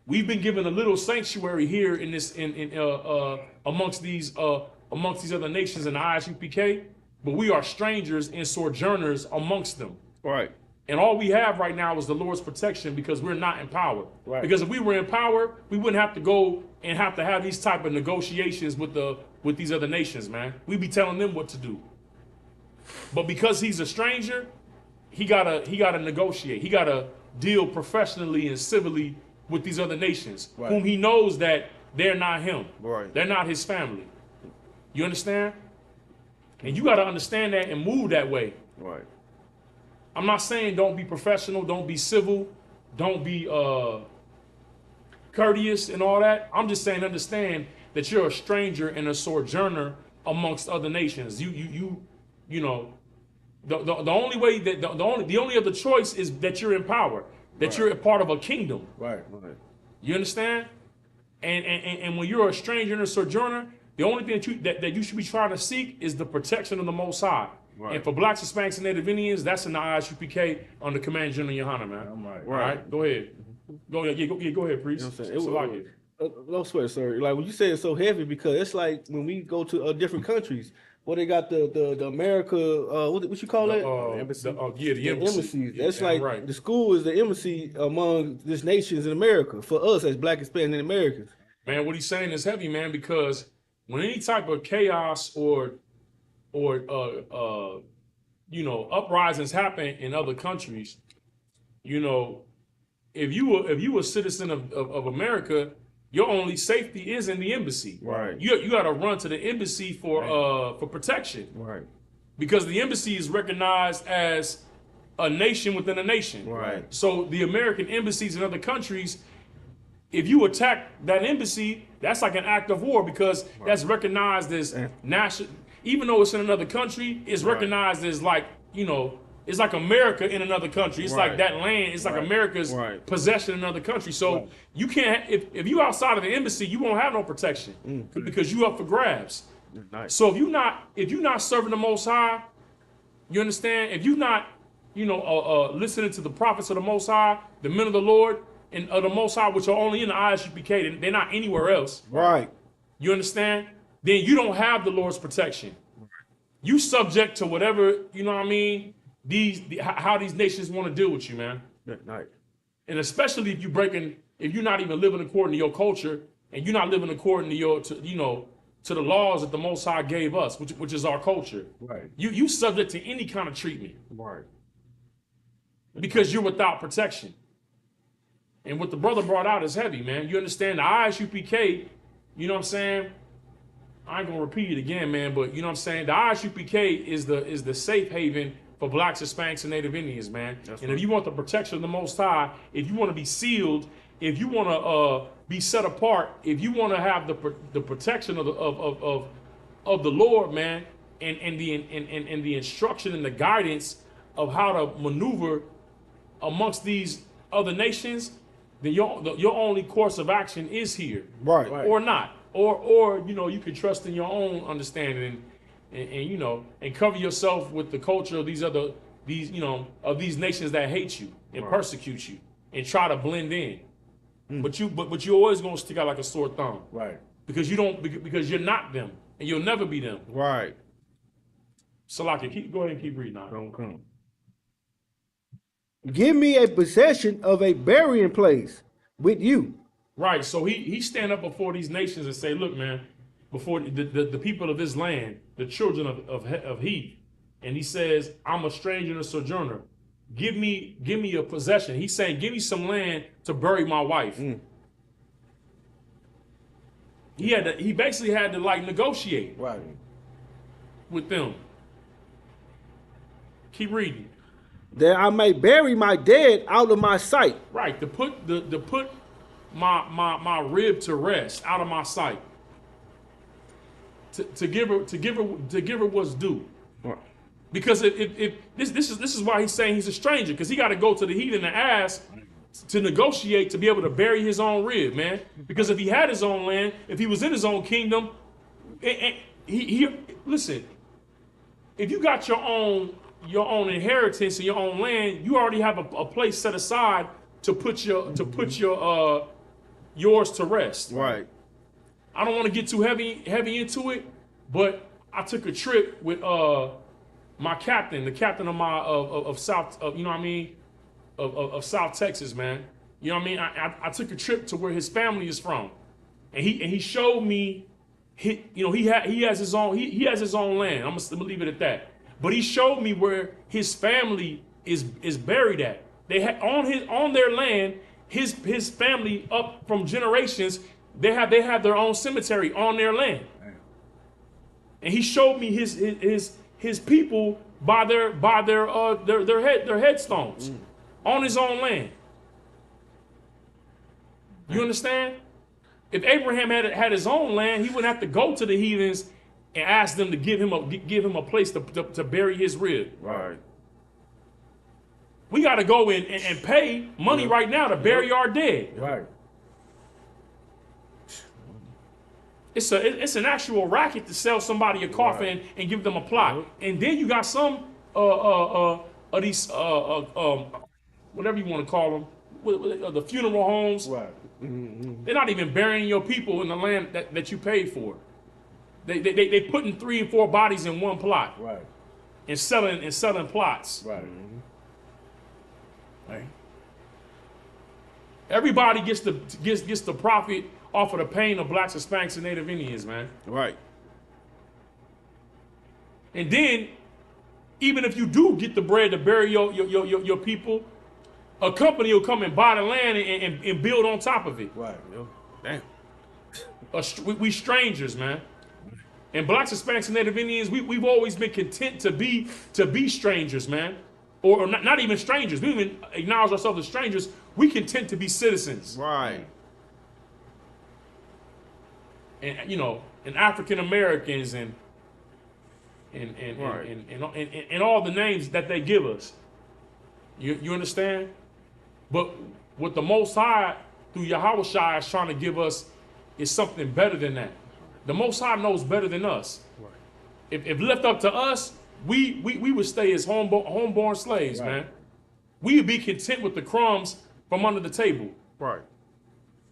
We've been given a little sanctuary here in this amongst these other nations in the ISUPK, but we are strangers and sojourners amongst them. Right. And all we have right now is the Lord's protection because we're not in power. Right. Because if we were in power, we wouldn't have to go and have these type of negotiations with these other nations, man. We'd be telling them what to do. But because he's a stranger, he gotta negotiate. He gotta deal professionally and civilly with these other nations, Right. whom he knows that they're not him. Right. They're not his family. You understand? And you gotta understand that and move that way. Right. I'm not saying don't be professional, don't be civil, don't be courteous and all that. I'm just saying understand that you're a stranger and a sojourner amongst other nations. You know, the only way that the only other choice is that you're in power, that you're a part of a kingdom. Right. Right. You understand? And when you're a stranger and a sojourner, the only thing that you should be trying to seek is the protection of the Most High. Right. And for Blacks, Hispanics, and Native Indians, that's in the ISUPK under Command General Yohana, man. I'm right. All right, go ahead. Go ahead, priest. You know what I'm saying? So like it. No sweat, sir. Like when you say it's so heavy, because it's like when we go to different countries, where they got the America, what you call that? The embassy. The embassies. That's Yeah, like right. the school is the embassy among these nations in America for us as Black, Hispanic, and Americans. Man, what he's saying is heavy, man, because when any type of chaos or you know, uprisings happen in other countries, you know, if you a citizen of America, your only safety is in the embassy. Right. You got to run to the embassy for protection. Right. Because the embassy is recognized as a nation within a nation. Right. So the American embassies in other countries, if you attack that embassy, that's like an act of war because that's recognized as national. Even though it's in another country, it's recognized as like, you know, it's like America in another country. It's like that land. It's like America's possession in another country. So you can't, if you outside of the embassy, you won't have no protection because you up for grabs. Nice. So if you're not serving the Most High, you understand? If you're not, you know, listening to the prophets of the Most High, the men of the Lord and of the Most High, which are only in the ISUPK, they're not anywhere else. Right. You understand? Then you don't have the Lord's protection. You subject to whatever, you know what I mean? How these nations want to deal with you, man. Nice. And especially if you're not even living according to your culture and you're not living according to to the laws that the Most High gave us, which is our culture. Right. You subject to any kind of treatment Right. because you're without protection. And what the brother brought out is heavy, man. You understand the ISUPK, you know what I'm saying? I ain't gonna repeat it again, man, but you know what I'm saying? The ISUPK is the safe haven for Blacks, Hispanics, and Native Indians, man. And if you want the protection of the Most High, if you want to be sealed, if you want to be set apart, if you want to have the protection of the Lord, man, and the instruction and the guidance of how to maneuver amongst these other nations, then your only course of action is here, Right. or not, or you know, you can trust in your own understanding and you know, and cover yourself with the culture of these nations that hate you and persecute you and try to blend in. But you're always gonna stick out like a sore thumb. Right. Because you're not them and you'll never be them. Right. Salaki, go ahead and keep reading now. Don't come. Give me a possession of a burying place with you. Right. So he stand up before these nations and say, look, man, before the people of this land, the children of Heath, and he says, I'm a stranger and a sojourner. Give me a possession. He's saying, give me some land to bury my wife. He basically had to like negotiate Right. with them. Keep reading. That I may bury my dead out of my sight. Right, to put my rib to rest out of my sight. To give her what's due. Right. Because if this is why he's saying he's a stranger, because he got to go to the heathen and ask to negotiate to be able to bury his own rib, man. Because if he had his own land, if he was in his own kingdom, he listen. If you got your own inheritance and your own land, you already have a place set aside to put yours to rest. Right. I don't want to get too heavy into it, but I took a trip with my captain, the captain of my of South, you know what I mean, of South Texas, man. You know what I mean? I took a trip to where his family is from, and he showed me, he has his own land. I'm gonna leave it at that. But he showed me where his family is buried at. They had on their land, his family up from generations. They have their own cemetery on their land. And he showed me his people by their headstones on his own land. You understand? If Abraham had his own land, he wouldn't have to go to the heathens and ask them to give him a place to bury his rib. Right. We got to go in and pay money right now to bury our dead. Right. It's an actual racket to sell somebody a coffin and give them a plot. And then you got some of these whatever you want to call them, the funeral homes. Right. They're not even burying your people in the land that you paid for. They putting 3 and 4 bodies in one plot. Right. And selling plots. Right. Right. Everybody gets the profit off of the pain of blacks, Hispanics, and Native Indians, man. Right. And then, even if you do get the bread to bury your people, a company will come and buy the land and build on top of it. Right. Damn. We strangers, man. And blacks, Hispanics, and Native Indians, we've always been content to be strangers, man. Or not even strangers. We don't even acknowledge ourselves as strangers. We content to be citizens. Right. And and African Americans and all the names that they give us. You understand? But what the Most High through Yahweh Shai is trying to give us is something better than that. The Most High knows better than us. Right. If left up to us, we would stay as homeborn slaves, man. We would be content with the crumbs from under the table. Right.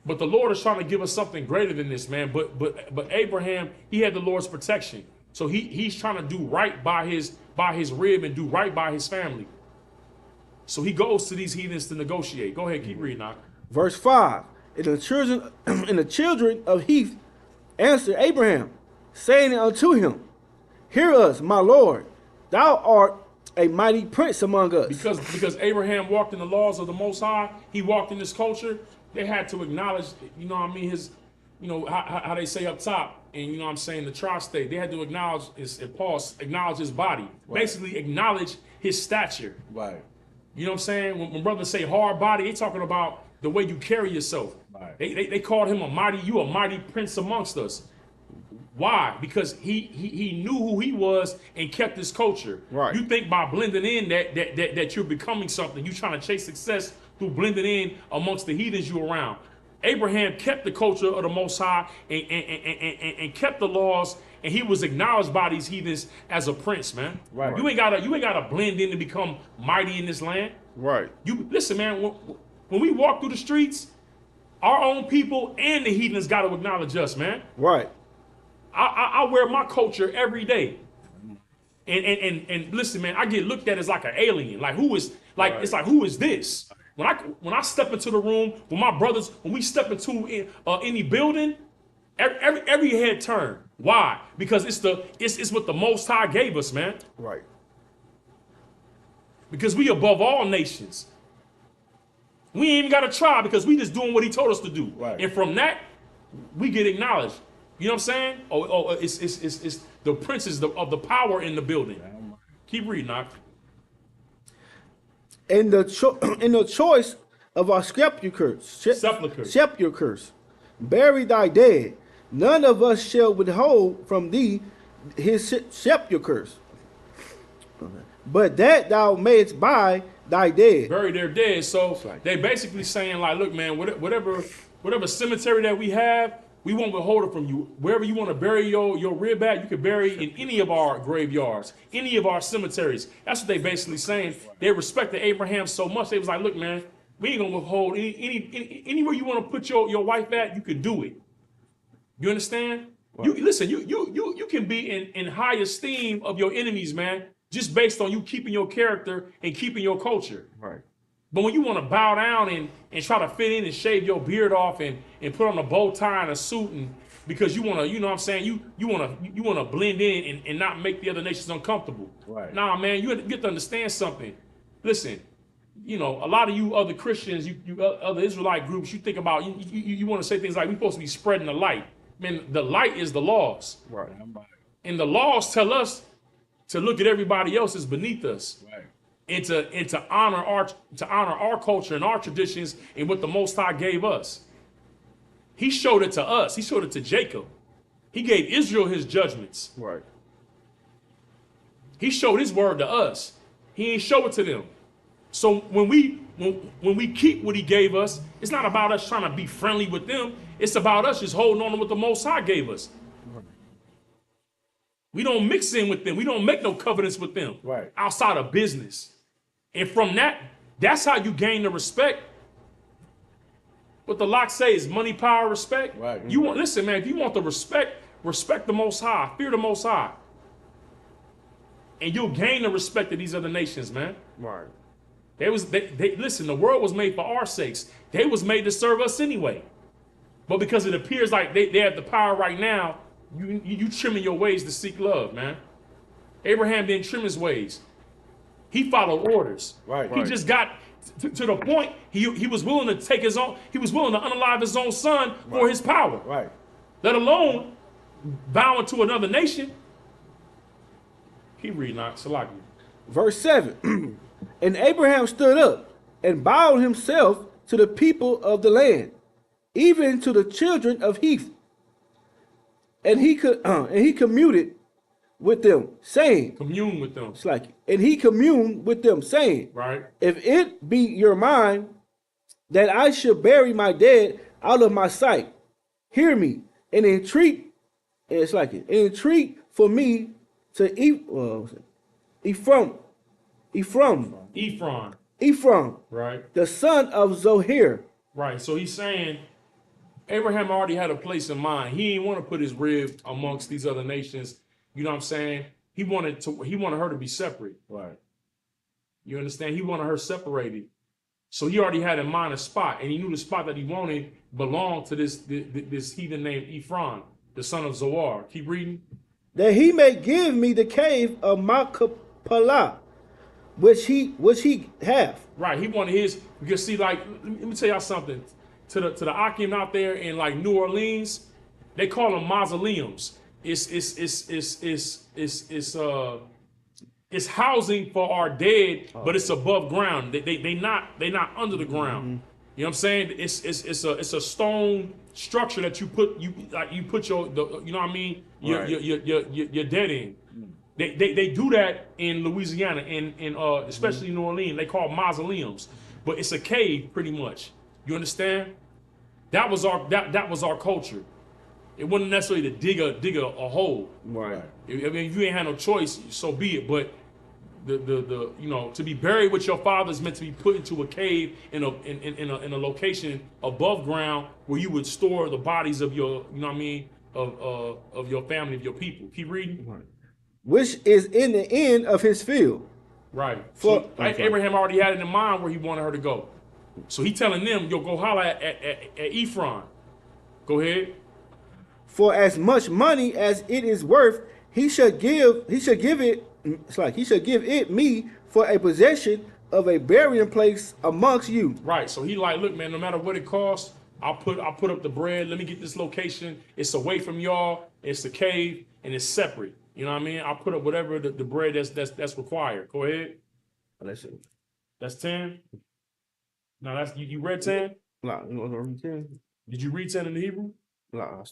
But the Lord is trying to give us something greater than this, man. But Abraham, he had the Lord's protection. So he's trying to do right by his rib and do right by his family. So he goes to these heathens to negotiate. Go ahead, keep reading, Knock. Verse 5. And the children of Heth answered Abraham, saying unto him, Hear us, my Lord, thou art a mighty prince among us. Because Abraham walked in the laws of the Most High, he walked in this culture, they had to acknowledge, you know what I mean, his, how they say up top, and you know what I'm saying, the tri-state, they had to acknowledge, acknowledge his body. Right. Basically acknowledge his stature. Right. You know what I'm saying? When brothers say hard body, they talking about the way you carry yourself. Right. They called him a mighty prince amongst us. Why? Because he knew who he was and kept his culture. Right. You think by blending in that you're becoming something. You're trying to chase success through blending in amongst the heathens you around. Abraham kept the culture of the Most High and kept the laws, and he was acknowledged by these heathens as a prince, man. Right. You ain't gotta blend in to become mighty in this land. Right. You listen, man. When we walk through the streets, our own people and the heathens got to acknowledge us, man. Right. I wear my culture every day, and listen, man. I get looked at as like an alien. Like who is like right. It's like who is this? When I step into the room with my brothers, when we step into any building, every head turn. Why? Because it's what the Most High gave us, man. Right. Because we above all nations. We ain't even got to try because we just doing what he told us to do. Right. And from that, we get acknowledged. You know what I'm saying? It's the princes of the power in the building. Keep reading, Knock. In the choice of our sepulchres, bury thy dead. None of us shall withhold from thee his sepulchres, but that thou mayest buy thy dead. Bury their dead. So they basically saying like, look, man, whatever cemetery that we have, we won't withhold it from you. Wherever you want to bury your rib at, you can bury in any of our graveyards, any of our cemeteries. That's what they basically saying. They respected Abraham so much. They was like, look, man, we ain't gonna withhold anywhere you want to put your wife at, you could do it. You understand? Wow. You listen, you can be in high esteem of your enemies, man. just based on you keeping your character and keeping your culture. Right. But when you want to bow down and try to fit in and shave your beard off and put on a bow tie and a suit and because you want to, you know what I'm saying, you want to blend in and not make the other nations uncomfortable. Right. Nah, man, you have to understand something. Listen, you know, a lot of you other Christians, you other Israelite groups, you think about, you want to say things like we're supposed to be spreading the light. Man, the light is the laws. Right. And the laws tell us to look at everybody else as beneath us. Right. And to honor our culture and our traditions and what the Most High gave us. He showed it to us. He showed it to Jacob. He gave Israel his judgments. Right. He showed his word to us. He ain't show it to them. So when we keep what he gave us, it's not about us trying to be friendly with them. It's about us just holding on to what the Most High gave us. We don't mix in with them. We don't make no covenants with them. Right. Outside of business. And from that's how you gain the respect. What the lock say is money, power, respect. Right. You want, listen, man, if you want the respect the Most High, fear the Most High. And you'll gain the respect of these other nations, man. Right. They listen, the world was made for our sakes. They was made to serve us anyway. But because it appears like they have the power right now, you trimming your ways to seek love, man. Abraham didn't trim his ways. He followed orders. Right. He just got to the point he was willing to take his own, he was willing to unalive his own son for his power. Right. Let alone bowing to another nation. Keep reading, Salaki. Verse 7. And Abraham stood up and bowed himself to the people of the land, even to the children of Heth. And he communed with them, saying, Commune with them. it's like, and he communed with them, saying, Right. if it be your mind that I should bury my dead out of my sight, hear me and entreat. It's like it. And entreat for me to Ephraim, Right. the son of Zohar. Right. So he's saying Abraham already had a place in mind. He didn't want to put his rib amongst these other nations. You know what I'm saying? He wanted her to be separate. Right. You understand? He wanted her separated. So he already had in mind a spot, and he knew the spot that he wanted belonged to this heathen named Ephraim, the son of Zoar. Keep reading. That he may give me the cave of Machpelah, which he hath. Right. He wanted his, because see, like, let me tell y'all something. To the Akim out there in like New Orleans, they call them mausoleums. It's housing for our dead, but it's above ground. They not under the ground. Mm-hmm. You know what I'm saying? It's a stone structure that you put your you know what I mean, your dead in. They do that in Louisiana and especially New Orleans. They call mausoleums, but it's a cave pretty much. You understand? That was our culture. It wasn't necessarily to dig a hole. Right. I mean, if you ain't had no choice, so be it. But the you know, to be buried with your father is meant to be put into a cave in a location above ground where you would store the bodies of your, you know what I mean, of your family, of your people. Keep reading. Right. Which is in the end of his field. Right. So Abraham already had it in mind where he wanted her to go. So he telling them, yo, go holler at Ephraim. Go ahead. For as much money as it is worth, he should give it me for a possession of a burying place amongst you. Right. So he like, look, man, no matter what it costs, I'll put up the bread. Let me get this location. It's away from y'all. It's a cave and it's separate. You know what I mean? I'll put up whatever the bread that's required. Go ahead. That's 10. No, that's you read 10? No, you want to read 10? Did you read 10 in the Hebrew? No.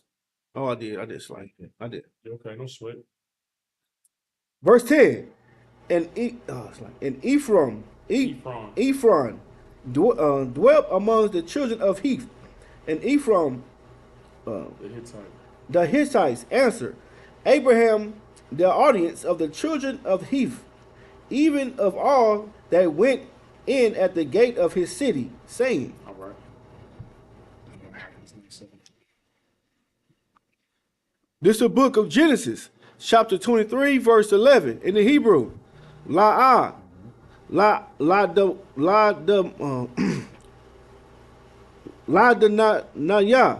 Oh, I did slightly. I did. Okay, no sweat. Verse 10. And Ephraim dwelt among the children of Heth, and Ephraim, the Hittites answered Abraham, the audience of the children of Heth, even of all that went in at the gate of his city, saying. All right. This is the book of Genesis, chapter 23, verse 11, in the Hebrew. La la the na ya.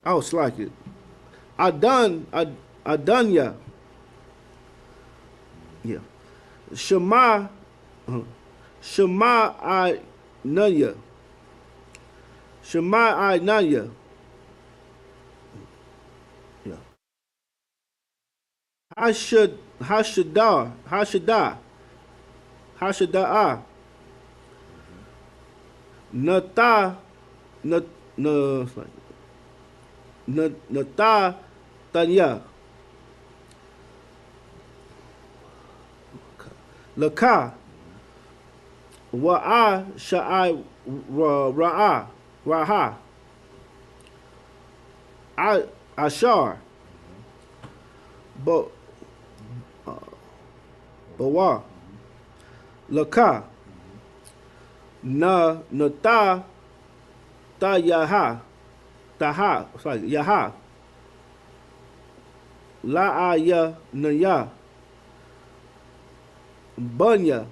I was like it. I done ya. Yeah. Shema I nanya. Shema I nanya. Yeah. I nata na na nata tanya. Laka wa sha'ai raha I ashar but bawa laka na nata ta yaha taha it's like yaha la ya na ya banya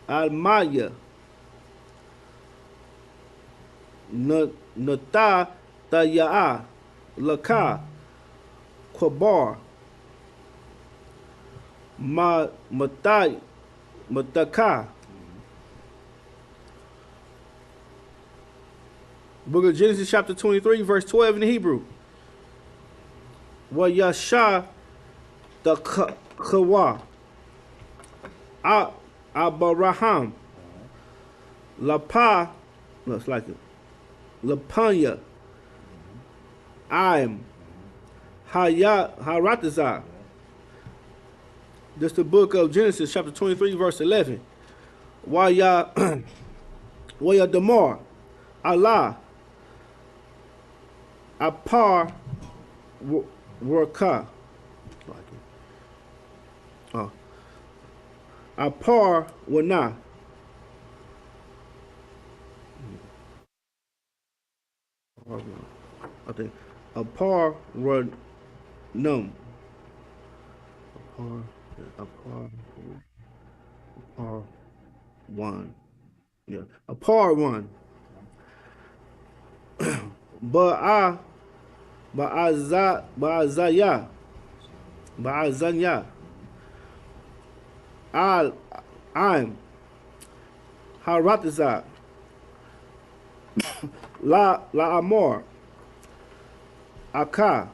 almaya nata ta ya laka kwabar matai mataka. Book of Genesis chapter 23 verse 12 in the Hebrew. Wa yasha the kawa abaraham lapa looks like it lapanya I'm haratazah. This is the book of Genesis chapter 23 verse 11. Waya damar Allah apar worka apar wana I think apar num apar one, yeah, apar one. Ba'azaya I'm haratazah la amor aka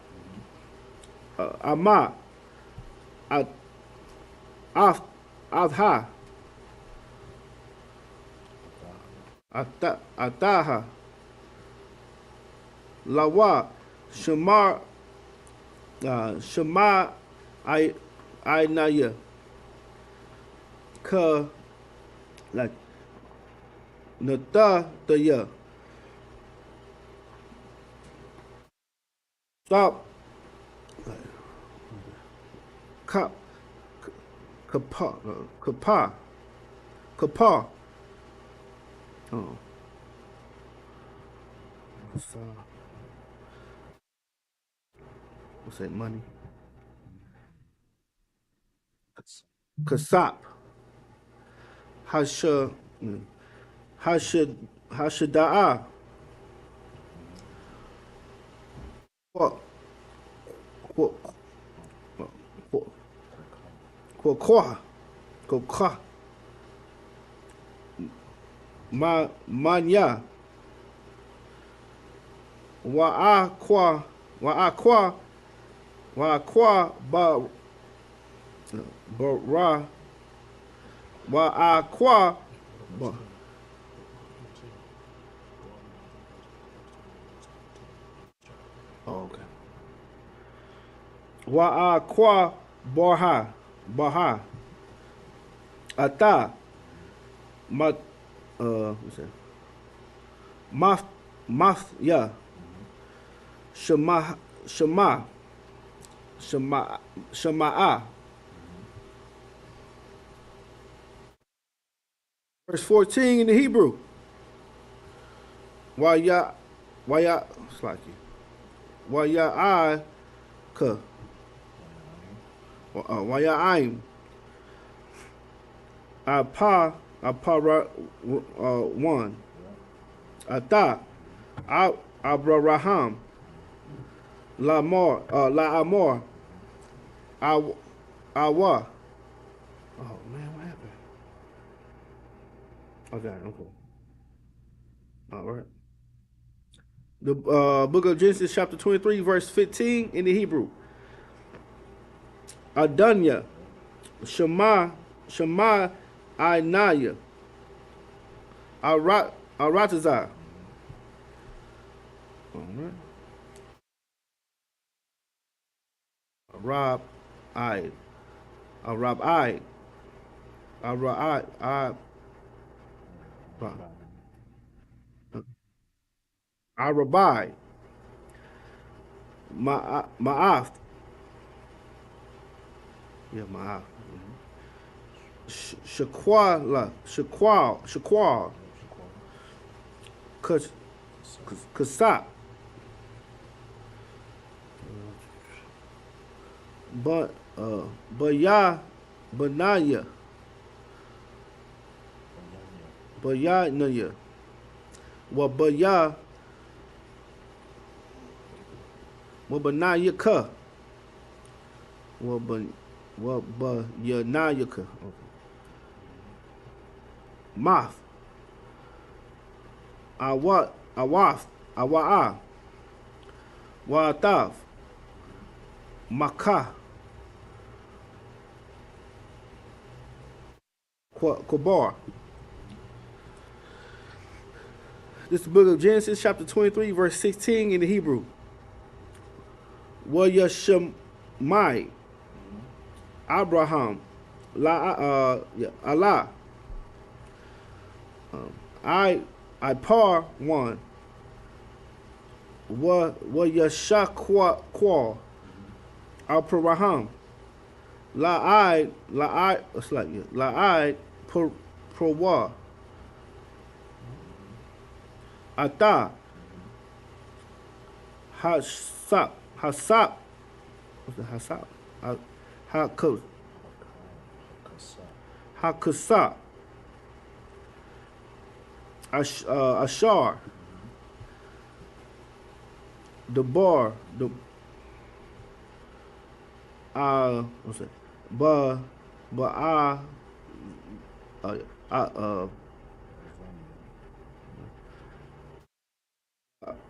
ama adha ataha lawa shema I naya ka like nata taya stop kapa oh what's that money kasap hashadaa kwa manya wa ra ba oh, okay. Baha ata what's that? Yeah shema verse 14 in the Hebrew. Waya slaki Waya'ai ka. Waya'aim. Apa one. Ata Abraham. La Amor. Awa. Oh man, what happened? Okay. All right. The book of Genesis, chapter 23, verse 15 in the Hebrew. Adunya, Shema Ainaya, Aratazah. All right. Arab Arabai, Ma'af, yeah, Ma'af, Shaqual, Kasap, Banaya, Wabanayaka, Wabanayaka, Math, Awaf, Awa'a, Wa'atav, Makah, Kobar. This is the book of Genesis, chapter 23, verse 16 in the Hebrew. Wayashemai, Abraham, Allah. I par one. Wayashakwa, Abraham. It's like La Prowa. Ata Hasap, what's the Hasap? Hakasa Ashar Debar what's it?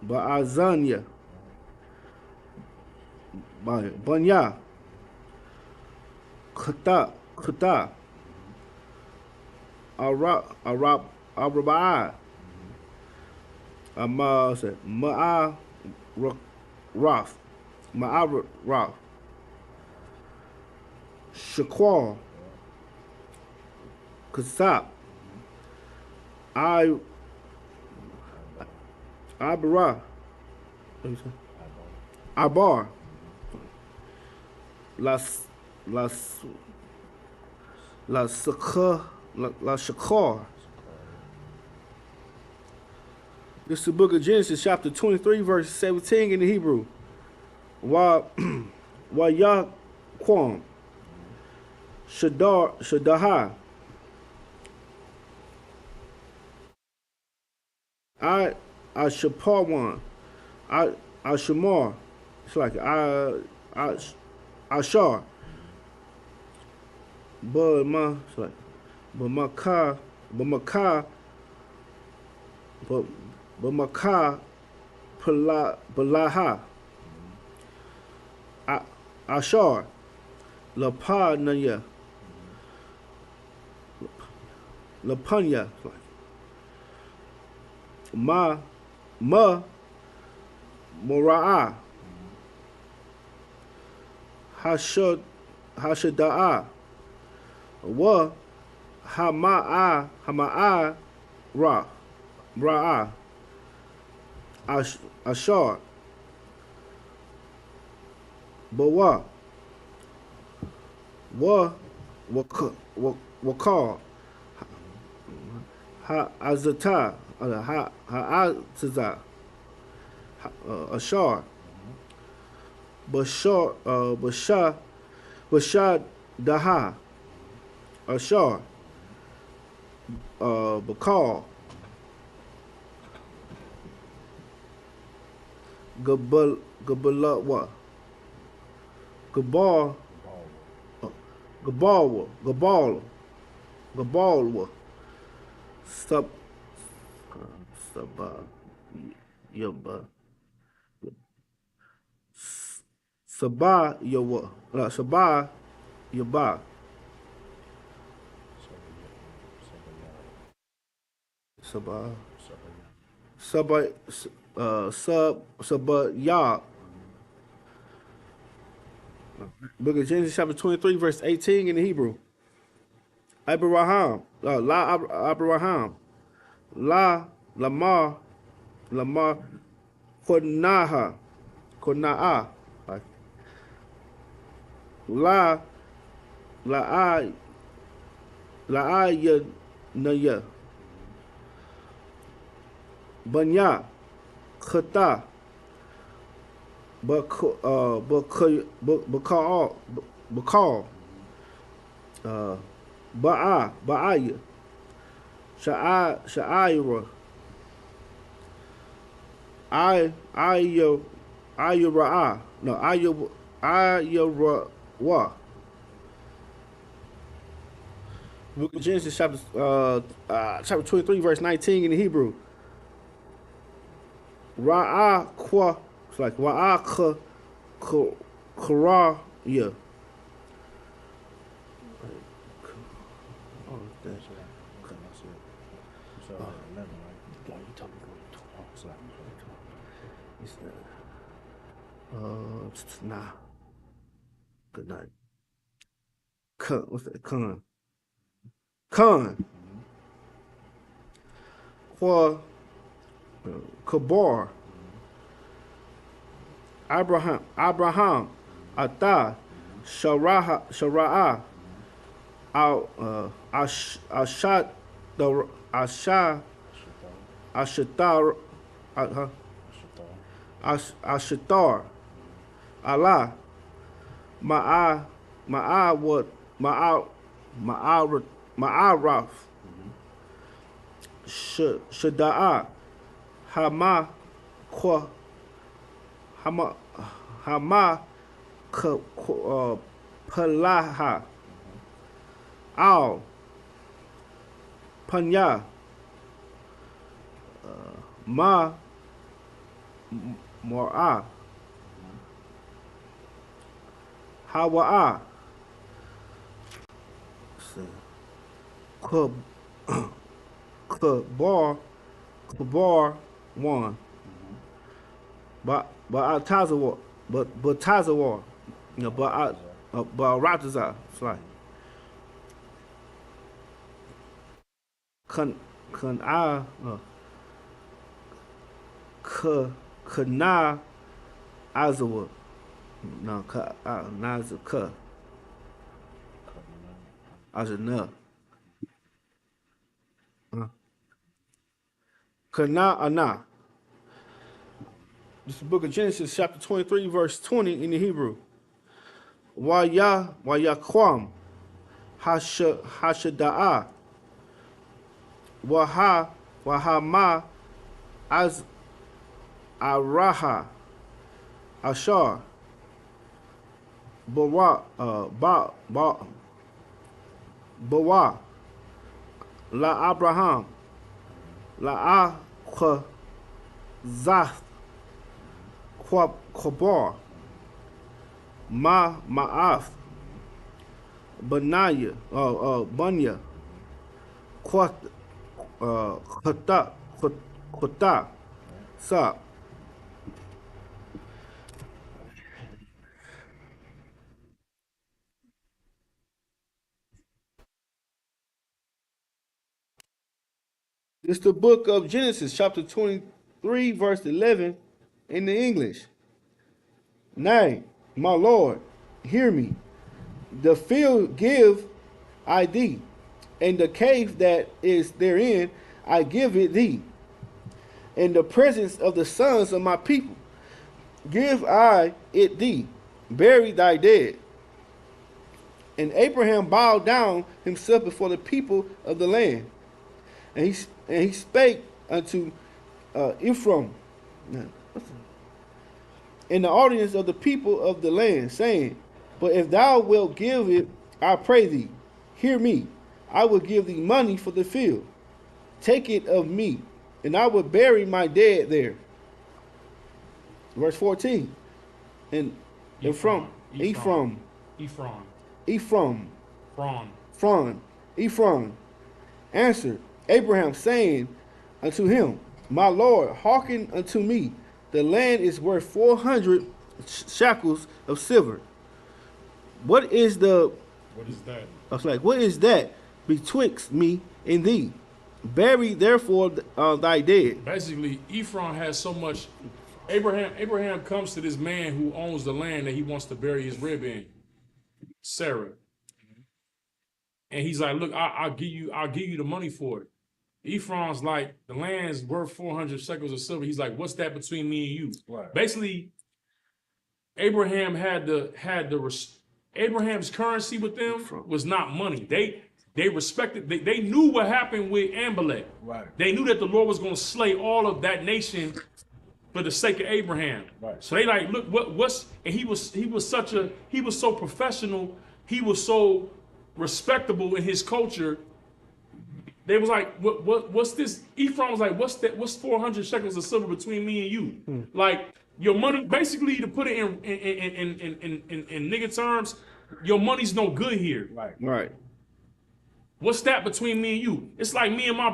Ba'azanya, Banya, Kata, Arabai, Ma'araf, Shaqual, Kasap, Abara, Abar, La Shakar. This is the book of Genesis, chapter 23, verse 17 in the Hebrew. Wa Yaquam, Shadaha. I Shapar one. I Shamar. It's like Ashar. It's like Bamaka Palaha. Ashar. Lapa Naya. Lapanya. Ma Mora'a Hashada'a Wa Hama'a Ra'a Ashar Bawa Wakar Ha'azata Ha'azza Ashar Bashar Daha, Ashar, Bakal, Gabalwa, Gabar, Gabalwa, Sub, Sabah, Yaba, Sabah, Yawa, Sabah, Yaba, Sabah, Sabah, Book of Genesis, chapter 23, verse 18 in the Hebrew. Abraham, Abraham, Lamar, Konaha, La, La'ay, La'ay, Naya, Banya, Khata, Bakal, Ba'aya, Sha'ira, Ayura, no, Ayura, Book of Genesis, chapter 23, verse 19 in the Hebrew. Ra'ah, it's like Ra'ah, Korah, nah. Good night. What's that? Khan. For Kabar. Abraham. Atah. Shara'a. Ashatar. Allah, Ma'araf, Shada'a, Hama, Palaha, Al, Panya, Mor'a, Hawa'a, Kabar one, Tazawar, but Tazawar, you know, but Ratazar, it's like Kana Azawa, no, Nazaka, Azana. Kana Ana. This is the book of Genesis, chapter 23, verse 20 in the Hebrew. Wayakwam, Hashada'a, Wahama, Az Araha, Ashar, Bawa, La Abraham, La Zath, Kwabar, Ma'af, Banaya, Banya, Kota, Sa. It's the book of Genesis, chapter 23, verse 11 in the English. Nay, my Lord, hear me. The field give I thee, and the cave that is therein I give it thee, in the presence of the sons of my people, give I it thee, bury thy dead. And Abraham bowed down himself before the people of the land. And he spake unto Ephraim in the audience of the people of the land, saying, But if thou wilt give it, I pray thee, hear me. I will give thee money for the field. Take it of me, and I will bury my dead there. Verse 14. And Ephraim, answered Abraham, saying unto him, My Lord, hearken unto me. The land is worth 400 shekels of silver. What is that? I was like, what is that betwixt me and thee? Bury therefore thy dead. Basically, Ephraim has so much. Abraham comes to this man who owns the land that he wants to bury his rib in, Sarah. And he's like, look, I'll give you the money for it. Ephraim's like, the land's worth 400 shekels of silver. He's like, what's that between me and you? Right. Basically, Abraham Abraham's currency with them was not money. They respected, they knew what happened with Amalek. Right. They knew that the Lord was going to slay all of that nation for the sake of Abraham. Right. So they like, look, and he was so professional, he was so respectable in his culture. They was like, what's this? Ephraim was like, what's that? What's 400 shekels of silver between me and you? Like, your money, basically, to put it in nigga terms, your money's no good here. Right. Right. What's that between me and you? It's like me and my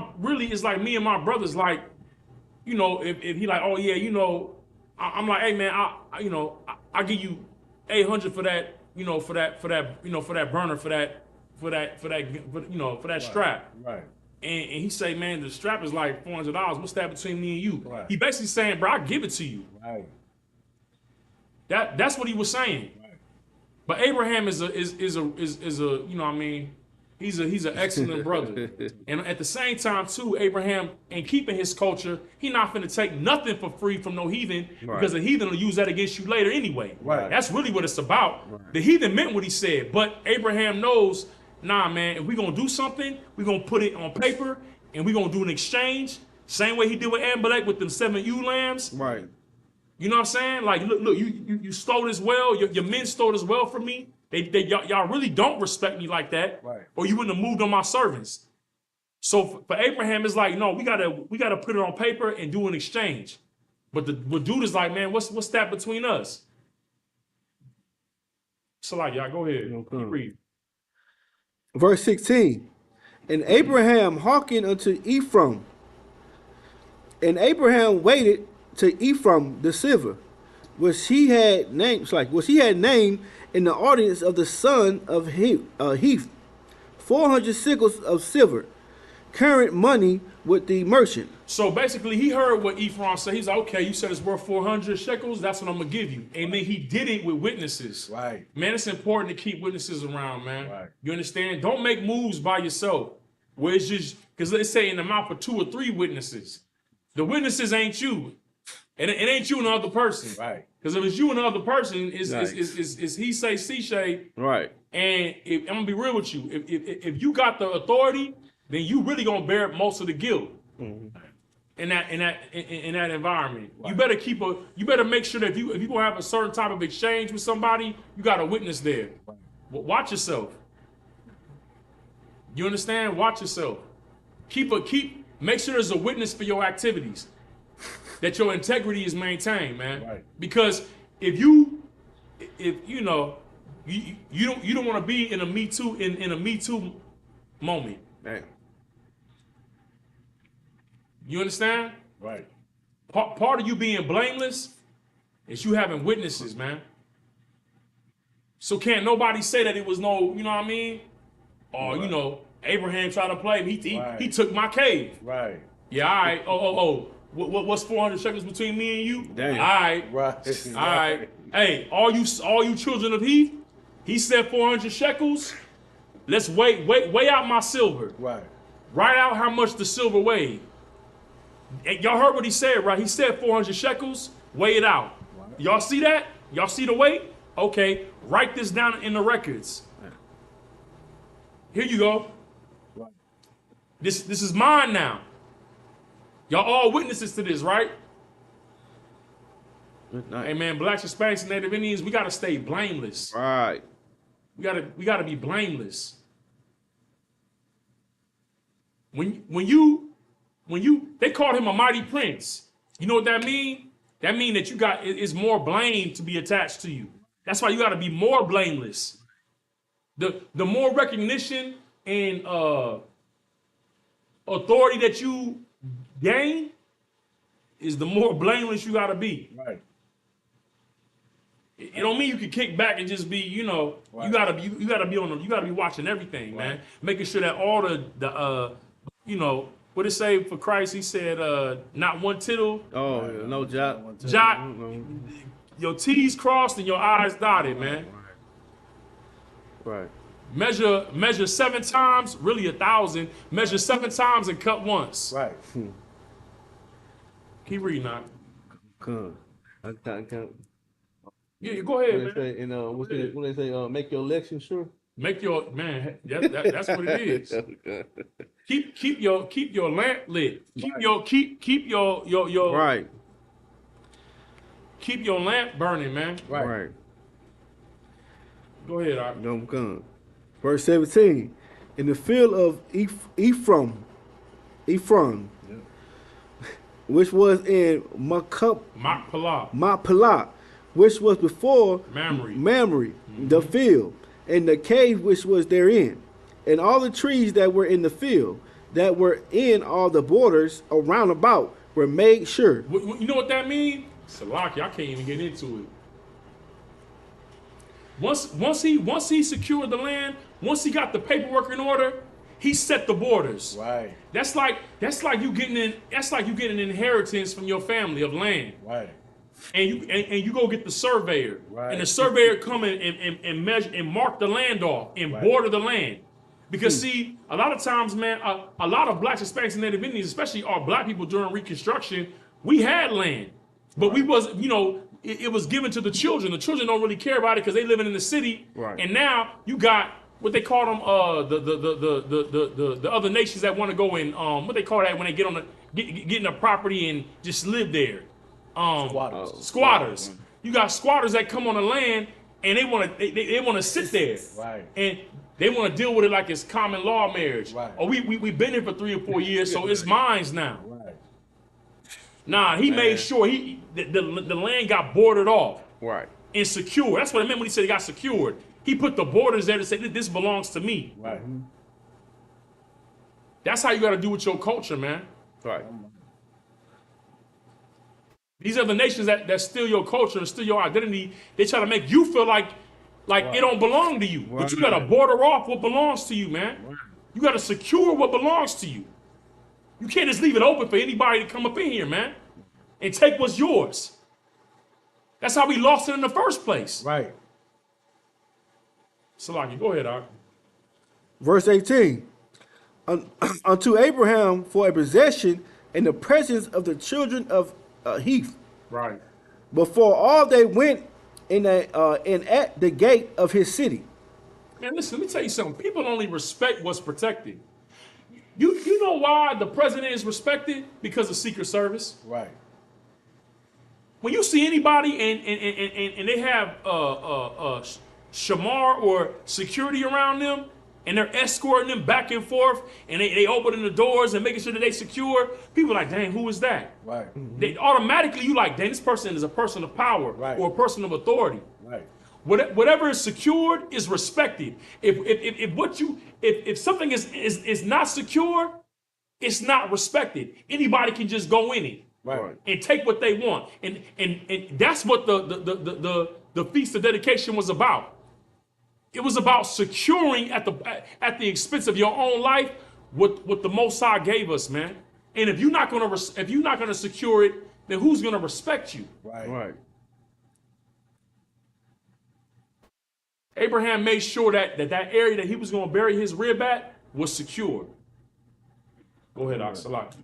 brothers. Like, you know, if he like, oh yeah, you know, I'm like, hey man, I give you 800 for that, for that burner, for that strap. Right. And he say, man, the strap is like $400. What's that between me and you? Right. He basically saying, bro, I'll give it to you. Right. That's what he was saying. Right. But Abraham is a you know what I mean, he's an excellent brother. And at the same time too, Abraham, in keeping his culture, he not finna take nothing for free from no heathen, because the heathen will use that against you later anyway. Right. That's really what it's about. Right. The heathen meant what he said, but Abraham knows, nah man, if we're gonna do something, we're gonna put it on paper and we're gonna do an exchange. Same way he did with Amalek with them 7 ewe lambs. Right. You know what I'm saying? Like, look, you stole this well, your men stole this well from me. Y'all really don't respect me like that, right? Or you wouldn't have moved on my servants. So for Abraham, it's like, no, we gotta put it on paper and do an exchange. But dude is like, man, what's that between us? So like, y'all go ahead, keep reading. Verse 16. And Abraham hearkened unto Ephraim, and Abraham waited to Ephraim the silver, which he had named in the audience of the son of Heth, 400 shekels of silver, current money with the merchant. So basically, he heard what Ephraim said. He's like, okay, you said it's worth 400 shekels. That's what I'm gonna give you. And then he did it with witnesses. Right. Man, it's important to keep witnesses around, man. Right. You understand? Don't make moves by yourself. Where it's just, because let's say in the mouth of 2 or 3 witnesses. The witnesses ain't you. And it ain't you and the other person. Right. Because if it's you and the other person, is he say, she say. Right. And I'm gonna be real with you. If you got the authority, then you really gonna bear most of the guilt. Mm-hmm. In that environment. Right. You better make sure that if you gonna have a certain type of exchange with somebody, you got a witness there. Right. Watch yourself. You understand? Watch yourself. Make sure there's a witness for your activities. That your integrity is maintained, man. Right. Because if you don't want to be in a Me Too in a Me Too moment. Man. You understand? Right. Part of you being blameless is you having witnesses, man. So can't nobody say that it was no, you know what I mean? Or right. Abraham tried to play me. He took my cave. Right. Yeah. All right. Oh. What's 400 shekels between me and you? Damn. All right. Right. All right. Hey, all you children of Heth, he said 400 shekels. Let's weigh out my silver. Right. Write out how much the silver weighed. Y'all heard what he said, right? He said 400 shekels. Weigh it out. Right. Y'all see that? Y'all see the weight? Okay, write this down in the records. Here you go. This is mine now. Y'all all witnesses to this, right? Good night. Hey man, blacks, Hispanics, and Native Indians, we gotta stay blameless. Right. We gotta be blameless. When you they called him a mighty prince. You know what that mean? That mean that it's more blame to be attached to you. That's why you gotta be more blameless. The more recognition and authority that you gain is the more blameless you gotta be. Right. It don't mean you can kick back and just be, you know, Right. you gotta be watching everything, man. Making sure that all the you know, what it say for Christ, he said, not one tittle, Oh, no jot. jot, your T's crossed and your I's dotted, man. Right. Measure 7 times, really 1,000. Measure 7 times and cut once. Right. Keep reading now. Come. I can't. Yeah, go ahead, What they man. say, when they say, make your election sure. Make your that's what it is. Keep your lamp lit. Keep your Right. keep your lamp burning, man. Right. Go ahead, Art. Don't come. Verse 17. In the field of Ephraim, which was in Machpelah, which was before Mamre. the field, and the cave which was therein, and all the trees that were in the field, that were in all the borders around about, were made sure. You know what that means? Salaki, I can't even get into it. Once he secured the land, once he got the paperwork in order, he set the borders. Right. That's like you getting an inheritance from your family of land. Right. And you go get the surveyor. Right. And the surveyor come in and measure and mark the land off and border the land. Because see, a lot of times, man, a lot of blacks, Hispanics, and Native Indians, especially our black people during Reconstruction, we had land. But we was, you know, it was given to the children. The children don't really care about it because they living in the city. Right. And now you got what they call them, the other nations that want to go in, what they call that when they get in a property and just live there. Squatters. You got squatters that come on the land and they want to sit there. Right. And they want to deal with it like it's common law marriage. Right. Or we've been here for 3 or 4 years, so it's mine's now. Right. Nah, he made sure the land got bordered off Right. and secured. That's what it meant when he said it got secured. He put the borders there to say this belongs to me. Right. That's how you got to do with your culture, man. Right. These other nations that steal your culture and steal your identity, they try to make you feel like it don't belong to you. But you got to border off what belongs to you, man. You got to secure what belongs to you. You can't just leave it open for anybody to come up in here, man, and take what's yours. That's how we lost it in the first place. Right. Salaki, go ahead, Doc. Verse 18. Unto Abraham for a possession in the presence of the children of Heth. Right. Before all they went in at the gate of his city. Man, listen, let me tell you something. People only respect what's protected. You know why the president is respected? Because of Secret Service. Right. When you see anybody and they have shamar or security around them, and they're escorting them back and forth, and they opening the doors and making sure that they secure, people are like, dang, who is that? Right. They automatically, you like, dang, this person is a person of power Right. or a person of authority. Right. Whatever is secured is respected. If something is not secure, it's not respected. Anybody can just go in it. Right. And take what they want. And that's what the Feast of Dedication was about. It was about securing at the expense of your own life what the Most High gave us, man. And if you're not gonna secure it, then who's gonna respect you? Right. Right. Abraham made sure that area that he was gonna bury his rib at was secure. Go ahead, Salaki.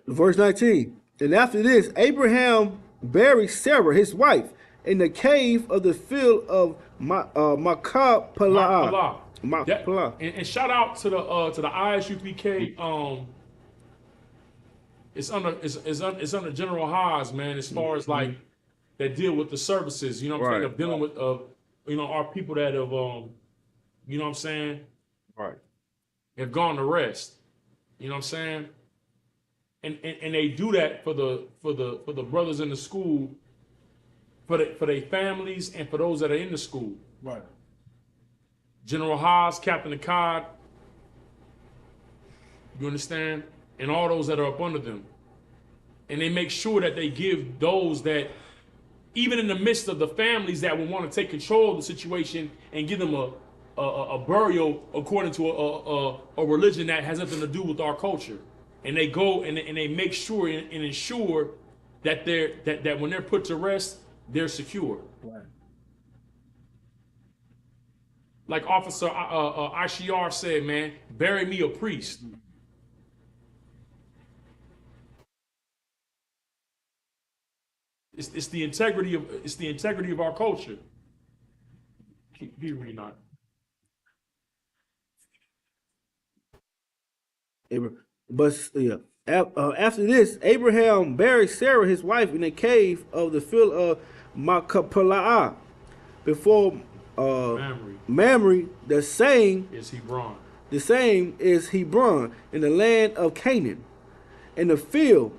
Verse 19. And after this, Abraham buried Sarah, his wife, in the cave of the field of Machpelah. Machpelah. Machpelah. And shout out to the ISUPK. It's under General Haas, man. As far as like that deal with the services, you know what I'm saying, Right. of dealing with our people that have you know what I'm saying, Right. have gone to rest. You know what I'm saying? And they do that for the brothers in the school, for their families and for those that are in the school. Right. General Haas, Captain Akkad, you understand? And all those that are up under them. And they make sure that they give those that, even in the midst of the families that would want to take control of the situation and give them a burial according to a religion that has nothing to do with our culture. And they go and they make sure and ensure that that when they're put to rest, they're secure. Right. Like Officer ICR said, man, bury me a priest. It's the integrity of our culture. Keep reading on. But yeah, after this, Abraham buried Sarah, his wife, in a cave of the field of Machpelah, before Mamre, the same Is Hebron. is Hebron, in the land of Canaan, in the field,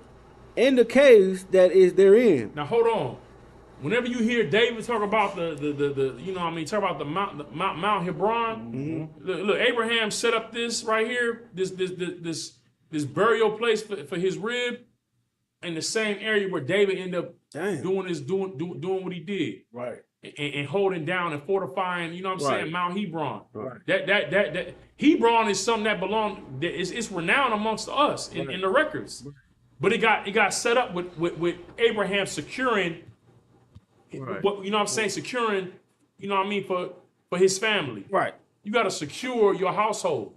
and the caves that is therein. Now hold on. Whenever you hear David talk about the you know what I mean, talk about the Mount Hebron, look, Abraham set up this right here, this burial place for his rib, in the same area where David ended up doing what he did. Right. And holding down and fortifying, you know what I'm saying, Mount Hebron. Right. That Hebron is something that it's renowned amongst us in the records. But it got set up with Abraham securing what, you know what I'm saying, securing, you know what I mean, for his family. Right. You got to secure your household.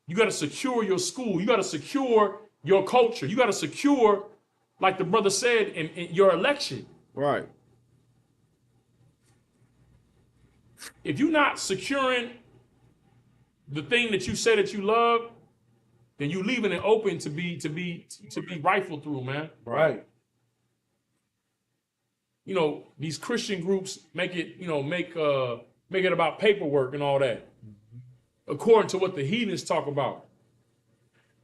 You got to secure your school. You got to secure your culture. You got to secure, like the brother said, in your election. Right. If you're not securing the thing that you say that you love, then you leaving it open to be rifled through, man. Right. You know, these Christian groups make it about paperwork and all that. According to what the heathens talk about.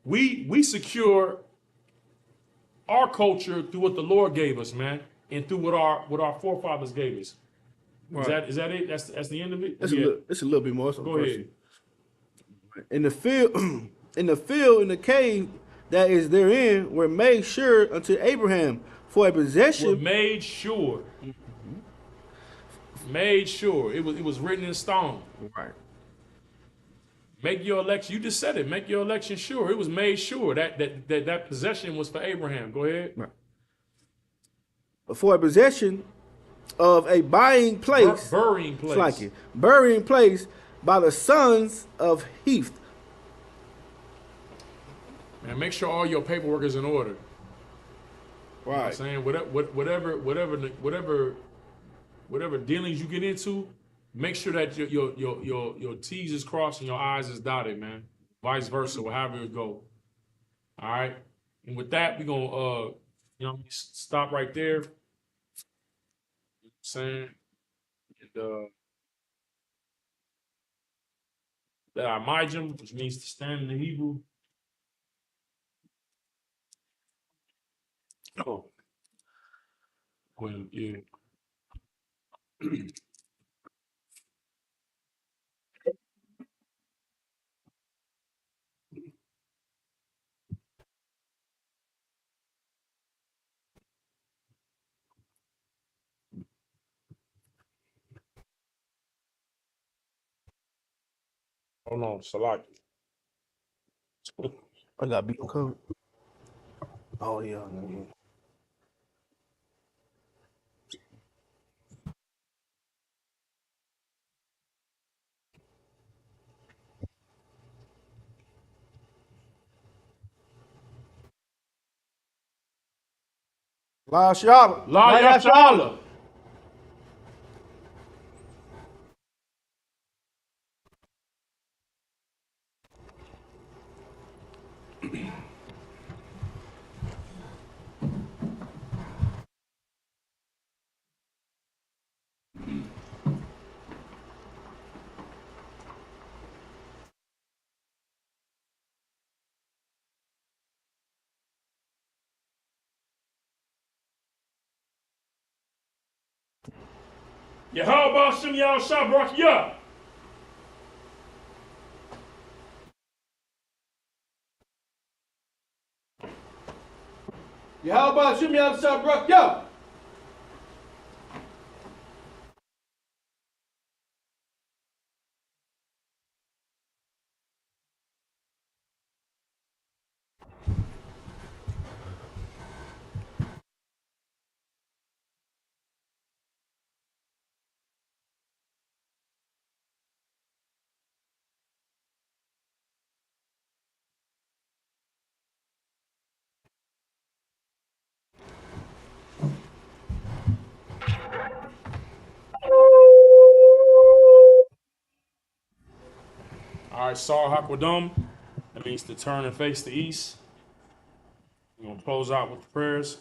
We secure our culture through what the Lord gave us, man, and through what our forefathers gave us. Right. Is that it? That's the end of it? It's a little bit more. Go ahead. In the field, in the cave that is therein, were made sure unto Abraham for a possession. Were made sure. Made sure. It was written in stone. Right. Make your election. You just said it. Make your election sure. It was made sure that possession was for Abraham. Go ahead. Right. For a possession of a buying place, burying place. Burying place by the sons of Heth. Man, make sure all your paperwork is in order. Right. You know what I'm saying? Whatever dealings you get into, make sure that your T's is crossed and your I's is dotted, man. Vice versa, however it go. All right. And with that, we're gonna stop right there. You know what I'm saying? And that Amijim, which means to stand in the Hebrew. Oh. Well, yeah. Hold on, Salaki. I got beat code. Oh yeah. La Shala. La Yashala. Yahweh Shem Yahshua Barak Yah. Yahweh Shem Yahshua Barak Yah. All right, Sar Hakwadam. That means to turn and face the east. We're going to close out with the prayers.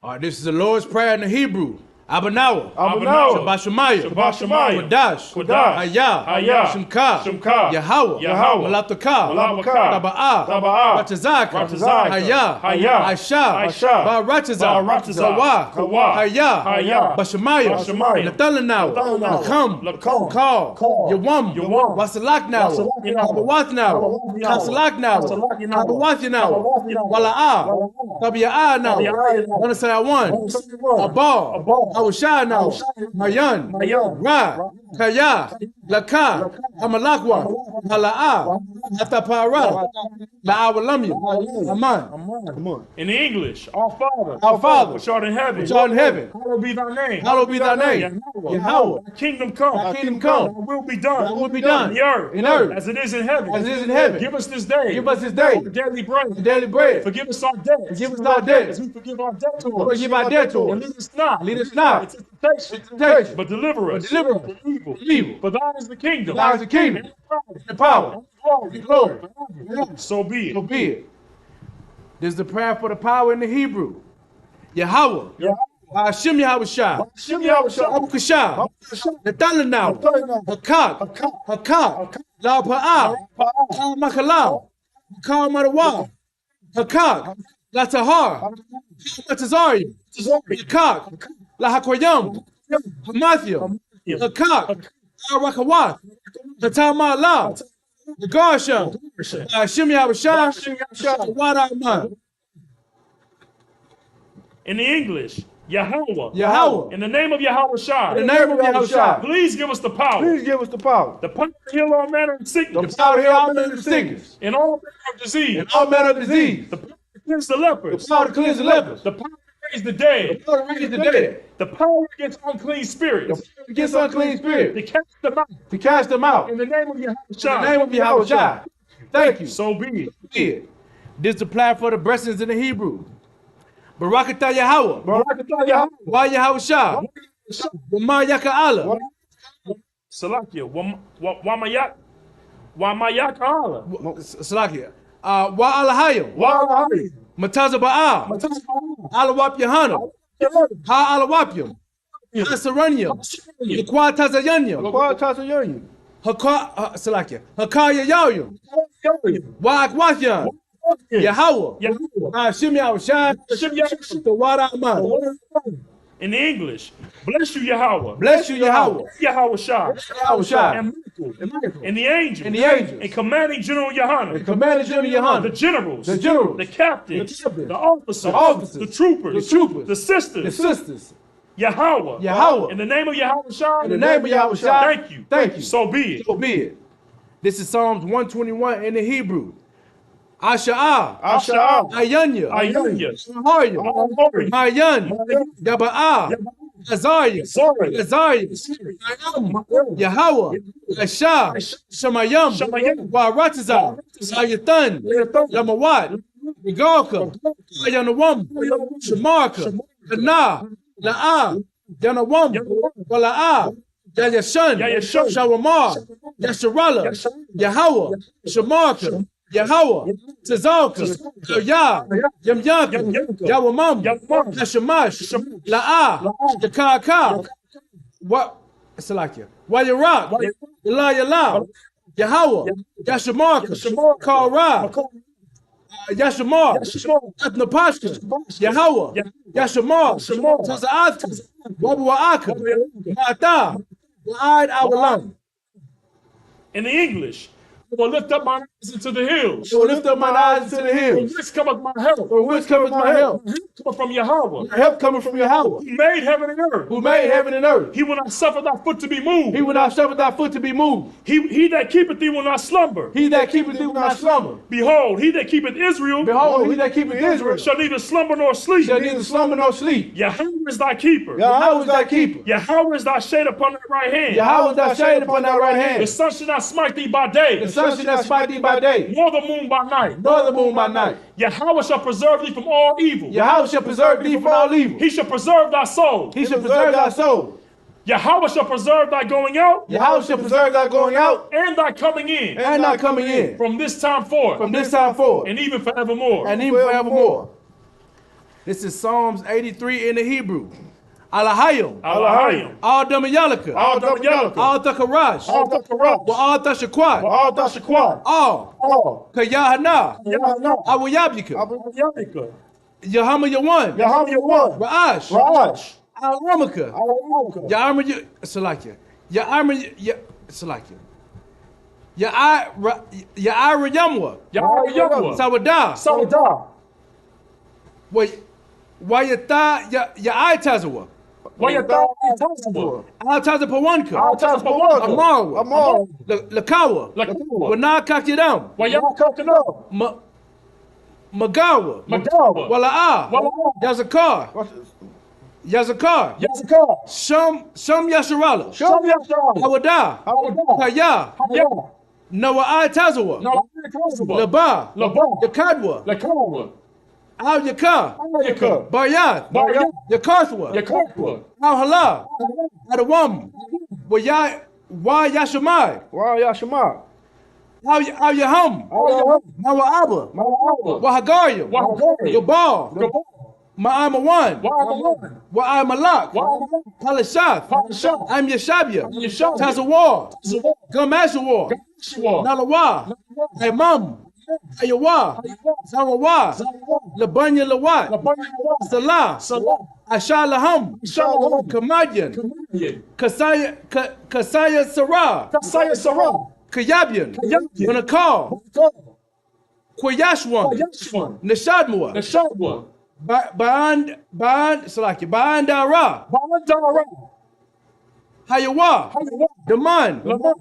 All right, this is the Lord's Prayer in the Hebrew. Abanawa. Abanawa. Shabbat Shemayah. Shabbat Shemayah. Kodash. Kodash. Hayah. Hayah. Shemka. Shemka. Yahweh. Yahweh. Malataka. Malataka. Taba'ah. Taba'ah. Ratazaka. Ratazaka. Hayah. Hayah. Aisha. Aisha. Ba'ratazah. Ba'ratazah. Kawa. Kawa. Hayah. Hayah. Bashemayah. Bashemayah. Natalanawa. Natalanawa. Lakam. Lakam. Call. Yawam. Yawam. Wasalaknawa. Kabawatnawa. Kasalaknawa. Kabawatnawa. Wala'ah. Tabiya'ah. Wanasayawan. Abal. Awashanawa. Mayan, Ra, Kaya, Laka, Hamalakwa, Hala'a, Hatapara, La'awalamya, Aman. Come on. In English, our Our Father, which art in heaven. which art in heaven, Hallowed be thy name. hallowed be thy name. Yahweh, Thy kingdom come. thy kingdom come. Thy will be done. Thy will be done. In the earth. In earth. As it is in heaven. As it is in heaven. Give us this day. Give us this day our daily bread. daily bread. Forgive us our debts. Forgive us our debts. As we forgive our debtors. Forgive our debtors. And lead us not. Lead us not into temptation. temptation. But deliver us. But deliver us from evil. from evil. For thine is the kingdom. Thine is the kingdom, And the power, glory. the glory. So be it. So be it. This is the prayer for the power in the Hebrew. Yahweh, Hashem Yahushua, Shem Yahshua. Abu Kashah, Natalanaw, Hakak, Hakak, La Pa'ah, Kal Makalau, Kal Marawa, Hakak, La Tahar, Matazari, Hakak, La Hakoyam, Hamathia, Hakak, Al Rakawat, Hatama La, the Garsha, Hashem Yahushua, Wada Aman, In the English, Yahweh. Yahweh, In the name of Yahweh Shai. in the name of Yahushua, Please give us the power. Please give us the power. The power to heal all manner of the sickness. power to heal all manner of sickness, And all manner of disease. and all manner of disease, The power to cleanse the lepers. the power to cleanse the lepers, The power to raise the dead. the power to raise the dead, The power against unclean spirits. against unclean To spirits, cast them out. to cast them out. In the name of Yahweh In the Shai. name of Yahushua. Thank you. So be it. Yeah. This is the plan for the blessings in the Hebrew. Barakatah Yahweh. Wa Yahushua. Wama Yaka'ala. Salakia. Wamayak. Wamayak Allah. Salakia. Wa Alahayim. Mataza Ba'al. Alawap Yahana. Ha Alawapyam. Ha Saranyam. Yakwa Tazayanyam. Lord, toss of union. Salakia. Hakaya Yawyam. Wa Akwatyan. Yahweh. Hashem Yahushua. Shem Yahshua. The Wada Aman. In English, bless you, Yahweh. Bless you, Yahweh. Yahweh Shai. Yahushua. And Michael. And the angels. And the angels. And commanding General Yohanan. Commander General Yohanan. The generals. The generals. The captains. The captains. The officers. The officers. The troopers. The troopers. The sisters. The sisters. Yahweh. Yahweh. In the name of Yahweh Shai. In the name of Yahushua. Thank you. Thank you. So be it. So be it. This is Psalms 121 in the Hebrew. Asha'ah. Asha'ah. Ayanya. Ayanya. Harya. Mayan. Yaba'ah. Azariah. Azariah. Yahweh. Asha. Shemayam. Shemayam. Waratazah. Sayatan. Lamawat. Igalka, Yanawam, Shamarka, Kana, La'a, Yanawam, Wala'a, Yayashan, Shawamar, Yasharala, Yahweh, Shamarka, Yahweh, Tazalka, Yah, Yamyaka, Yawamam, Yashamash, La'a, Yakaka, what? Salakia. Wayarak, Yala, Yahweh, Yashamarka, Kara, Yashamar, Atnapashka, Yahweh, Yashamar, Tazaatka, Wabuaka, Mata, Wa'ad Awalam. In the English, I will lift up my eyes into the hills. I will lift up my eyes to the From hills. whence cometh my help? From whence cometh my help? My help cometh from Yahweh, My help coming from Yahweh, who made heaven and earth. who made heaven and earth. He will not suffer thy foot to be moved. He will not suffer thy foot to be moved. He that keepeth thee will not slumber. He that keepeth thee will not slumber. Behold, he that keepeth Israel Behold, he that keepeth Israel shall neither slumber nor sleep. shall neither slumber nor sleep. Yahweh is thy keeper. Yahweh is thy keeper. Yahweh is thy shade upon thy right hand. Yahweh is thy shade upon thy right The hand. sun shall not smite thee by day, The sun shall not smite thee by day, nor the moon by night. nor the moon by night. Yahweh shall preserve thee from all evil. Yahweh shall preserve thee from all evil. He shall preserve thy soul. He shall preserve thy soul. Yahweh shall preserve thy going out Yahweh shall preserve thy going out and thy coming in and thy coming in from this time forth from this time forward and even forevermore. and even forevermore. This is Psalms 83 in the Hebrew. Alahayim, Alahayim, Adam Yalaka, Adam Yalaka, Al Takarash, Takarash, Wa Al Tashakwat, Al Tashakwat, Al Kayahana, Yahana, Awayabika, Yamika, Yahama Yawan, Yahaman, Ra'ash, Raj, Al Ramaka, Alamaka, Ya'arma Salakia, Ya'arma Salakia, Ya'ara Yamwa, Yahayamwa, Sawada, Sawada, Wayata Ya'itazawa, Wayata, Tazabur, Al Tazapawanka, Tazapawanka, Amarwa, Lakawa, Lakawa, Wana Kakidam, Wayakakano, Magawa, Magawa, Wala'a, Wala'a, Yazakar, Yazakar, Yazakar, Sham Yasharala, Shamyasha, Awada, Awada, Kaya, Haya, Nawa'a Tazawa, Tazabur, Laba, Laba, Yakadwa, Lakawa, Al Yakar, Yaka, Bayat, Bayat, Yakarthwa, Yakakwa, Al Hala, Adawam, Wa Yashamai, Wow, Yashima. Al Yaham, Mawa'aba, Malawa, Wahagarium, Wahagari, Gabal, Gabal, Ma'amawan, Wa'alawan, Wa'amalak, Wa'alawan, Palashath, Parashah, I'm Yeshabia, Yeshabia, Tazawar, Tazawar, Gamashawar, Shua, Nalawa, Imam, Ayawa, Zarawa, Labanya Lawat, Labanya, Salah, Salah, Ashalaham, Shalom, Kamadian, Kamadian, Kasaya Sarah, Kasaya Sarah, Kayabian, Kayabian, Manakal, Kwayashwan, Yashwan, Nashadmua, Nashadwa, Salaki, Bandara, Balandara, Hayawa, Hayawa, Daman, Laman,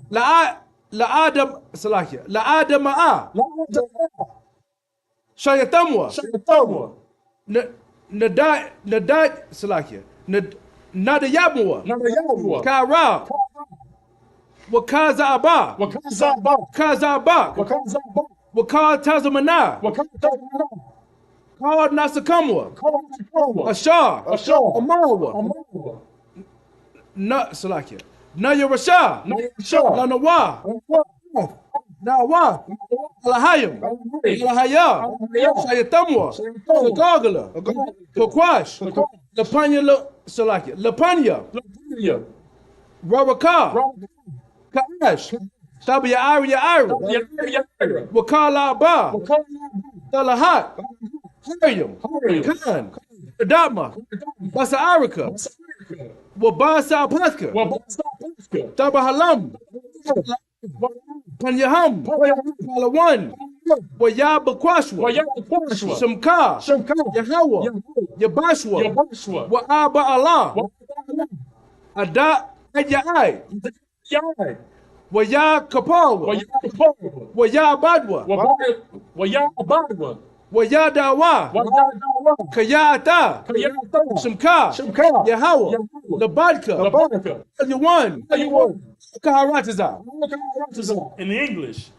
La'adam, Salakia, La'adama'a, Lamandara, Shayatamwa, Shayatawa, Nadad, Salakia, Nadayabmua, Nadayawa, Kara, Wakaza Abba, Wakazaba, Kazabak, Wakazaba, Wakal Tazamana, Wakazaba, Kal Nasakamwa, Kawa, Ashar, Ashar, Amarwa, Amawa, Salakia, Naya Rasha, Nayasha, Lanawa, Nawa, Alahayim, Alahaya, Shayatamwa, Sagagala, Kokwash, Lapanya, Salakia, Lapanya, Lapanya, Rabaka, Kaash, Tabia Aria Ira, Yaira, Wakala Abba, Talahat, Harium, Harium, Khan, Adama, Basa Arika, Wabasa Paska, Wabasa, Tabahalam, Panyaham, Palawan, Wayabakwashwa, Wayakashwa, Shamka, Shamka, Yahawa, Yabashwa, Yabashwa, Wa'aba Allah, Ada Ayai, Yai, Waya Kapawa, Wayakapawa, Waya Badwa, Wayabadwa, Waya Dawa, Wayadawa, Kayata, Kayata, Shamka, Shamka, Yahawa, Yahawa, Labadka, Labaka, Yawan, Ayuwan, Kaharataza. in the English.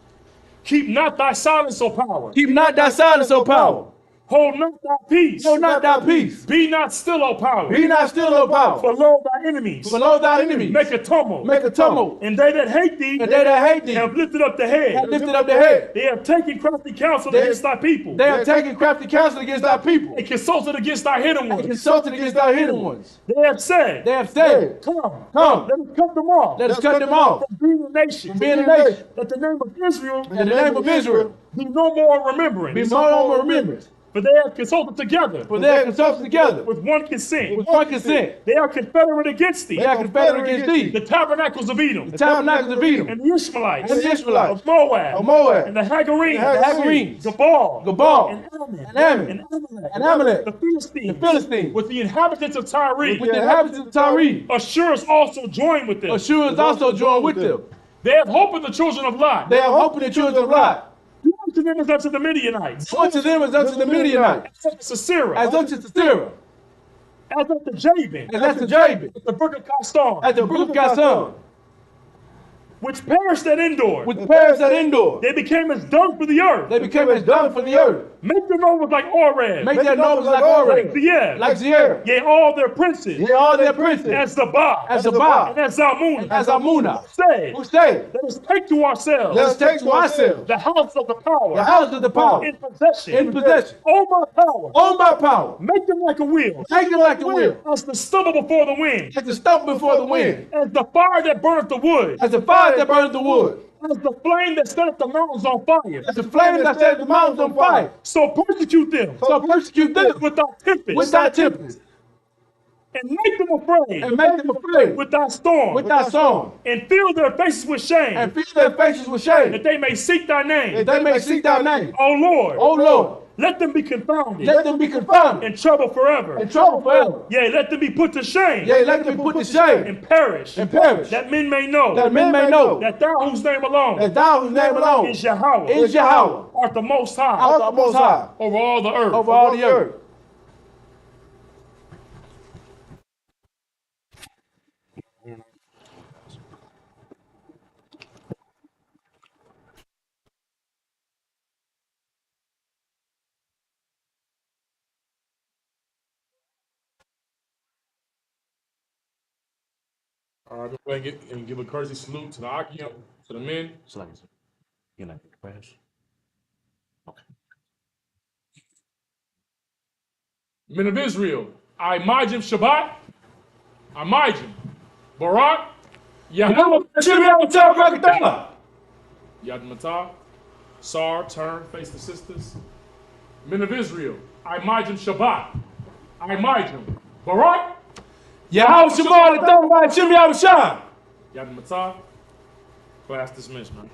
Keep not thy silence, O power. Keep not thy silence, O power. Hold not thy peace. Hold not thy peace. Be not still, O power. Be not still, O power. For lo thy enemies. For lo thy enemies. Make a tumult. Make a tumult. And they that hate thee. And they that hate thee. Have lifted up the head. Have lifted up their head. They have taken crafty counsel against thy people. They have taken crafty counsel against thy people. And consulted against thy hidden ones. Consulted against thy hidden ones. They have said. They have said, Come. Come. Let us cut them off. Let us cut them off. From being a nation. Being a nation. That the name of Israel. In the name of Israel. Be no more remembrance. Be no longer remembrance. For they have consulted together. For they have consulted together. With one consent. With one consent. They are confederate against thee. They are confederate against thee. The tabernacles of Edom. The tabernacles of Edom. And the Ishmaelites. And the Ishmaelites. Of Moab. Of Moab. And the Hagarenes. And the Hagarenes. Gabal. Gabal. And Ammon. And Ammon. And Amalek. And Amalek. The Philistines. The Philistines. With the inhabitants of Tyre. With the inhabitants of Tyre. Ashur's also joined with them. Ashur is also joined with them. They have hope in the children of Lot. They have hope in the children of Lot. Unto them as unto the Midianites. Unto them as unto the Midianites. As unto Sisera. As unto Sisera. As unto Jabin. As unto Jabin. At the brook of Kaston. At the brook of Kasson. Which perished at Endor. Which perished at Endor. They became as dung for the earth. They became as dung for the earth. Make their nobles like Oreb. Make their nobles like Like Oreb. Zier. Like Zier. Yea, all their princes. Yea, all their princes. As Zabah. As Zabah. And as Zalmunna. As Amunah. Say, Who say, let us take to ourselves let us take to ourselves the house of the power. the house of the power. In possession. In possession. Oh, my power. Oh, my power. Make them like a wheel. Make them like the wheel. As the stubble before the wind. As the stump before the wind. As the fire that burneth the wood. As the fire that burns the wood. As the flame that setteth the mountains on fire. As the flame that set the mountains on fire. So persecute them. So persecute them With thy tempest. with thy tempest. And make them afraid. And make them afraid With thy storm. with thy song. And fill their faces with shame. And fill their faces with shame. That they may seek thy name. That they may seek thy name. O Lord. O Lord, Let them be confounded. let them be confounded. In trouble forever. In trouble forever. Yea, let them be put to shame. Yea, let them be put to shame. And perish. And perish. That men may know. That men may know. That thou whose name alone That thou whose name alone is Yahweh. is Yahweh. Art the most high. Art the most high. Over all the earth. Over all the earth. All right, go ahead and give a courtesy salute to the Akim, to the men. Men of Israel, I Majim Shabbat, I Majim, Barak, Yahweh, Yad Matah, Sar, turn, face the sisters. Men of Israel, I Majim Shabbat, I Majim, Barak, Yahweh Shabbat, Yahweh Shabbat, Yad Matah. Class dismissed, man.